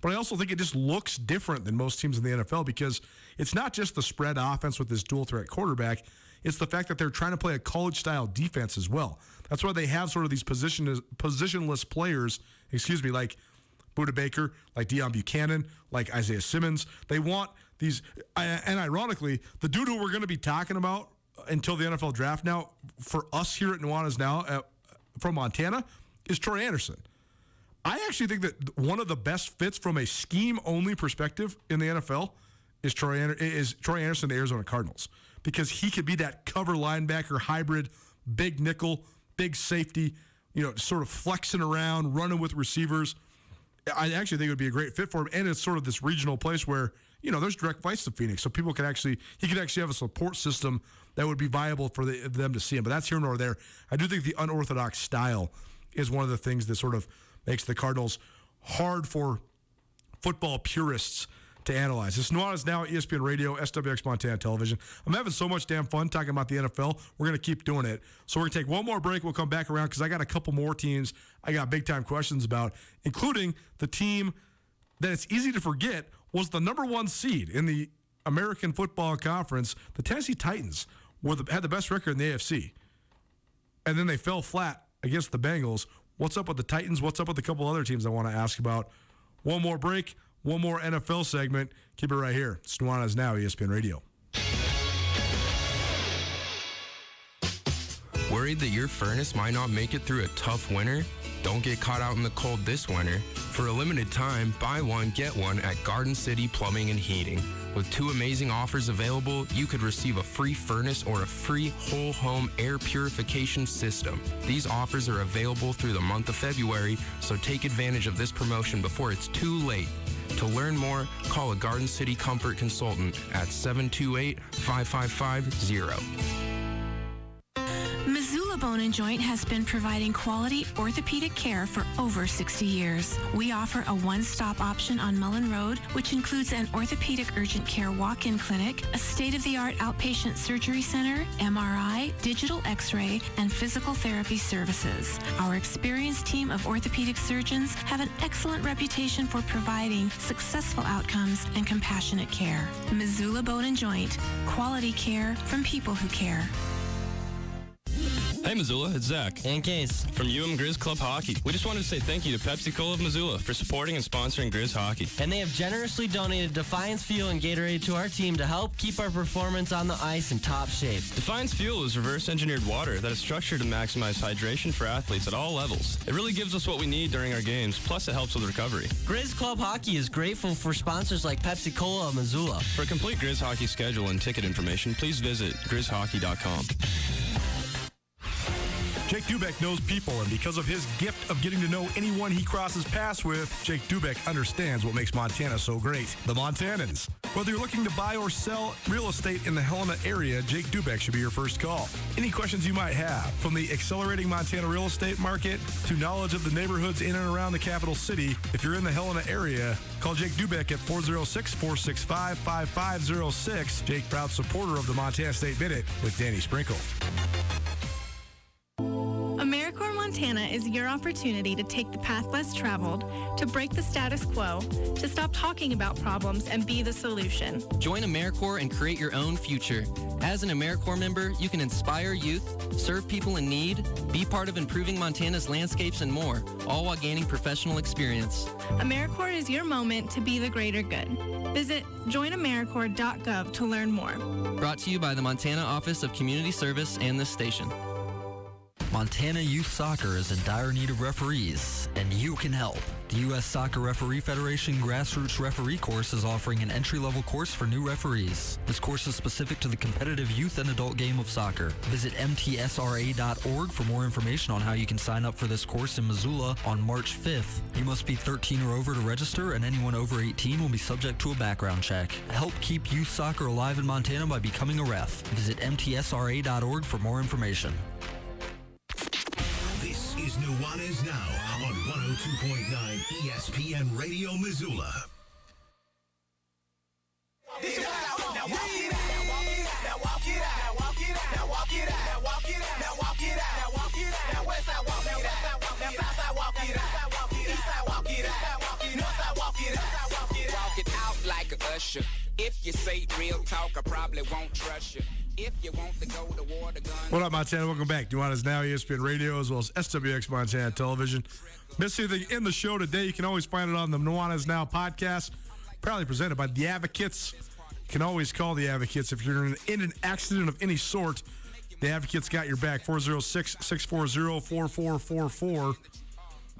But I also think it just looks different than most teams in the NFL because it's not just the spread offense with this dual-threat quarterback. It's the fact that they're trying to play a college-style defense as well. That's why they have sort of these positionless players, like Buda Baker, like Deion Buchanan, like Isaiah Simmons. They want these, and ironically, the dude who we're going to be talking about until the NFL draft now, for us here at Nuanez now, from Montana, is Troy Anderson. I actually think that one of the best fits from a scheme-only perspective in the NFL is Troy Anderson, the Arizona Cardinals, because he could be that cover linebacker hybrid, big nickel, big safety, sort of flexing around, running with receivers. I actually think it would be a great fit for him, and it's sort of this regional place where there's direct flights to Phoenix, so he could actually have a support system that would be viable for them to see him. But that's here nor there. I do think the unorthodox style is one of the things that sort of makes the Cardinals hard for football purists to analyze. This Nuanez now at ESPN Radio, SWX Montana Television. I'm having so much damn fun talking about the NFL. We're going to keep doing it. So we're going to take one more break. We'll come back around because I got a couple more teams I got big-time questions about, including the team that it's easy to forget was the number one seed in the American Football Conference. The Tennessee Titans had the best record in the AFC. And then they fell flat against the Bengals. What's up with the Titans? What's up with a couple other teams I want to ask about? One more break, one more NFL segment. Keep it right here. It's Nuanez Now, ESPN Radio. Worried that your furnace might not make it through a tough winter? Don't get caught out in the cold this winter. For a limited time, buy one, get one at Garden City Plumbing and Heating. With 2 amazing offers available, you could receive a free furnace or a free whole home air purification system. These offers are available through the month of February, so take advantage of this promotion before it's too late. To learn more, call a Garden City Comfort Consultant at 728-5550. Missoula Bone and Joint has been providing quality orthopedic care for over 60 years. We offer a one-stop option on Mullen Road, which includes an orthopedic urgent care walk-in clinic, a state-of-the-art outpatient surgery center, MRI, digital x-ray, and physical therapy services. Our experienced team of orthopedic surgeons have an excellent reputation for providing successful outcomes and compassionate care. Missoula Bone and Joint, quality care from people who care. Hey Missoula, it's Zach. And Case. From Grizz Club Hockey. We just wanted to say thank you to Pepsi Cola of Missoula for supporting and sponsoring Grizz Hockey. And they have generously donated Defiance Fuel and Gatorade to our team to help keep our performance on the ice in top shape. Defiance Fuel is reverse-engineered water that is structured to maximize hydration for athletes at all levels. It really gives us what we need during our games, plus it helps with recovery. Grizz Club Hockey is grateful for sponsors like Pepsi Cola of Missoula. For a complete Grizz Hockey schedule and ticket information, please visit grizzhockey.com. Jake Dubeck knows people, and because of his gift of getting to know anyone he crosses paths with, Jake Dubeck understands what makes Montana so great. The Montanans. Whether you're looking to buy or sell real estate in the Helena area, Jake Dubeck should be your first call. Any questions you might have, from the accelerating Montana real estate market to knowledge of the neighborhoods in and around the capital city, if you're in the Helena area, call Jake Dubeck at 406-465-5506. Jake, proud supporter of the Montana State Minute with Danny Sprinkle. AmeriCorps Montana is your opportunity to take the path less traveled, to break the status quo, to stop talking about problems and be the solution. Join AmeriCorps and create your own future. As an AmeriCorps member, you can inspire youth, serve people in need, be part of improving Montana's landscapes and more, all while gaining professional experience. AmeriCorps is your moment to be the greater good. Visit joinamericorps.gov to learn more. Brought to you by the Montana Office of Community Service and this station. Montana Youth Soccer is in dire need of referees, and you can help. The U.S. Soccer Referee Federation Grassroots Referee Course is offering an entry-level course for new referees. This course is specific to the competitive youth and adult game of soccer. Visit mtsra.org for more information on how you can sign up for this course in Missoula on March 5th. You must be 13 or over to register, and anyone over 18 will be subject to a background check. Help keep youth soccer alive in Montana by becoming a ref. Visit mtsra.org for more information. This is Nuanez Now on 102.9 ESPN Radio Missoula. This is what I want. Now walk it out. Now walk it out. Now walk it out. Now walk it out. Now walk it out. Now walk it out. Now walk it out. Now walk it out. Now west side walk it out. Now south side walk it out. East side walk it out. North side walk it out. Walk it out like a usher. If you say real talk, I probably won't trust you. If you want to go to war, the gun. What up, Montana? Welcome back. Nuanez Now, ESPN Radio, as well as SWX Montana Television. Miss anything in the show today, you can always find it on the Nuanez Now podcast, proudly presented by The Advocates. You can always call The Advocates if you're in an accident of any sort. The Advocates got your back, 406-640-4444.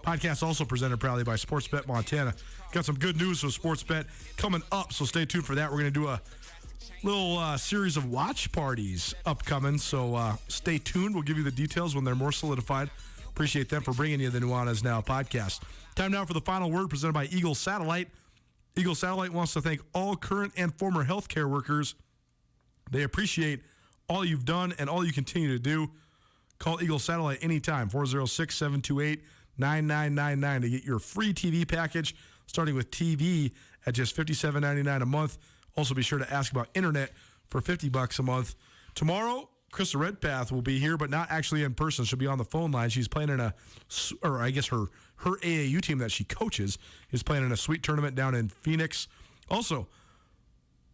Podcast also presented proudly by Sportsbet Montana. Got some good news with Sportsbet coming up, so stay tuned for that. We're going to do a little series of watch parties upcoming, so stay tuned. We'll give you the details when they're more solidified. Appreciate them for bringing you the Nuanez Now podcast. Time now for the final word, presented by Eagle Satellite. Eagle Satellite wants to thank all current and former healthcare workers. They appreciate all you've done and all you continue to do. Call Eagle Satellite anytime, 406-728-9999 to get your free TV package, starting with TV at just $57.99 a month. Also, be sure to ask about internet for $50 a month. Tomorrow, Krista Redpath will be here, but not actually in person. She'll be on the phone line. She's playing in her AAU team that she coaches is playing in a sweet tournament down in Phoenix. Also,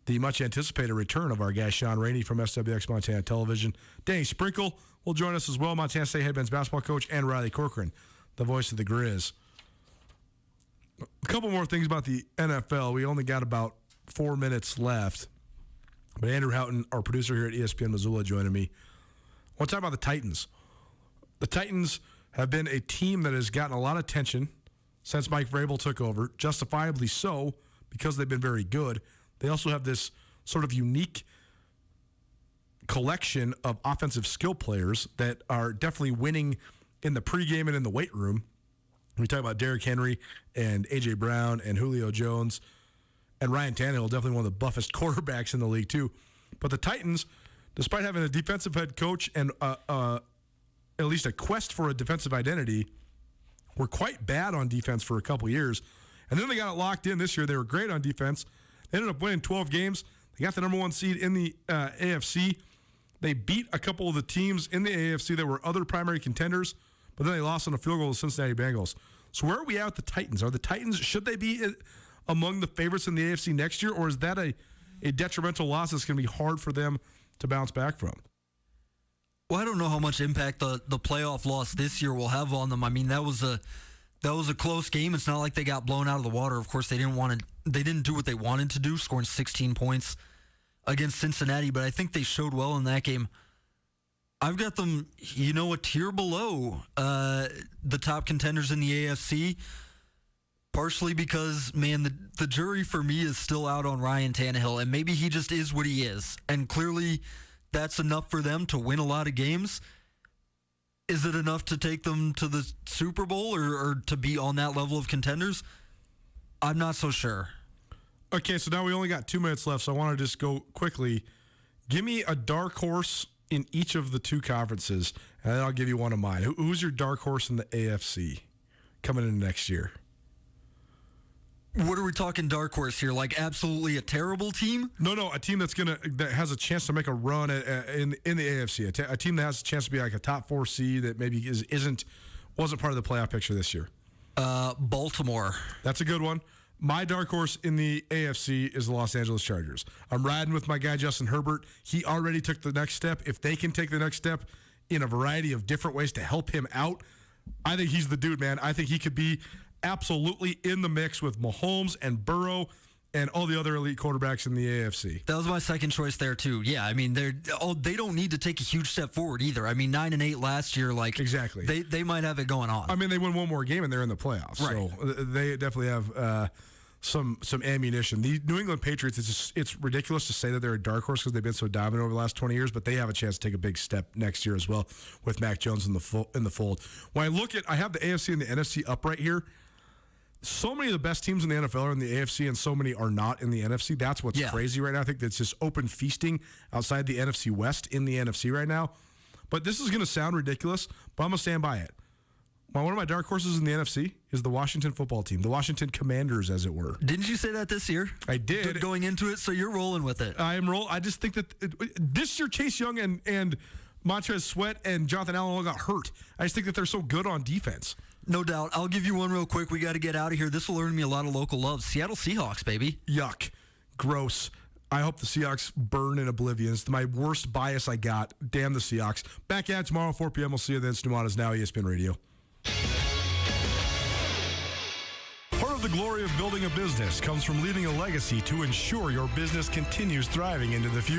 the much-anticipated return of our guy, Sean Rainey from SWX Montana Television. Danny Sprinkle will join us as well, Montana State Headmen's basketball coach, and Riley Corcoran, the voice of the Grizz. A couple more things about the NFL. We only got about 4 minutes left. But Andrew Houghton, our producer here at ESPN Missoula, joining me. I want to talk about the Titans. The Titans have been a team that has gotten a lot of attention since Mike Vrabel took over, justifiably so, because they've been very good. They also have this sort of unique collection of offensive skill players that are definitely winning in the pregame and in the weight room. We talk about Derrick Henry and A.J. Brown and Julio Jones. And Ryan Tannehill, definitely one of the buffest quarterbacks in the league, too. But the Titans, despite having a defensive head coach and at least a quest for a defensive identity, were quite bad on defense for a couple years. And then they got it locked in this year. They were great on defense. They ended up winning 12 games. They got the number 1 seed in the AFC. They beat a couple of the teams in the AFC that were other primary contenders, but then they lost on a field goal to the Cincinnati Bengals. So where are we at with the Titans? Are the Titans, should they be among the favorites in the AFC next year, or is that a detrimental loss that's going to be hard for them to bounce back from? Well, I don't know how much impact the playoff loss this year will have on them. I mean, that was a close game. It's not like they got blown out of the water. Of course, they didn't do what they wanted to do, scoring 16 points against Cincinnati, but I think they showed well in that game. I've got them, a tier below the top contenders in the AFC, partially because, man, the jury for me is still out on Ryan Tannehill, and maybe he just is what he is, and clearly that's enough for them to win a lot of games. Is it enough to take them to the Super Bowl or to be on that level of contenders? I'm not so sure. Okay, so now we only got 2 minutes left, so I want to just go quickly. Give me a dark horse in each of the 2 conferences, and then I'll give you one of mine. Who's your dark horse in the AFC coming into next year? What are we talking dark horse here? Like absolutely a terrible team? No, a team that has a chance to make a run in the AFC. A team that has a chance to be like a top 4 seed that maybe wasn't part of the playoff picture this year. Baltimore. That's a good one. My dark horse in the AFC is the Los Angeles Chargers. I'm riding with my guy, Justin Herbert. He already took the next step. If they can take the next step in a variety of different ways to help him out, I think he's the dude, man. I think he could be absolutely in the mix with Mahomes and Burrow and all the other elite quarterbacks in the AFC. That was my second choice there, too. Yeah, I mean, they don't need to take a huge step forward either. I mean, 9-8 last year, exactly. They might have it going on. I mean, they win one more game and they're in the playoffs. Right. So they definitely have some ammunition. The New England Patriots, it's ridiculous to say that they're a dark horse because they've been so dominant over the last 20 years, but they have a chance to take a big step next year as well with Mac Jones in the fold. When I have the AFC and the NFC up right here. So many of the best teams in the NFL are in the AFC, and so many are not in the NFC. That's what's crazy right now. I think that's just open feasting outside the NFC West in the NFC right now. But this is going to sound ridiculous, but I'm going to stand by it. One of my dark horses in the NFC is the Washington football team, the Washington Commanders, as it were. Didn't you say that this year? I did. Going into it, so you're rolling with it. I am rolling. I just think that this year Chase Young and Montrez Sweat and Jonathan Allen all got hurt. I just think that they're so good on defense. No doubt. I'll give you one real quick. We got to get out of here. This will earn me a lot of local love. Seattle Seahawks, baby. Yuck. Gross. I hope the Seahawks burn in oblivion. It's my worst bias I got. Damn the Seahawks. Back at it tomorrow, 4 p.m. We'll see you then. It's Nuanez Now, ESPN Radio. Part of the glory of building a business comes from leaving a legacy to ensure your business continues thriving into the future.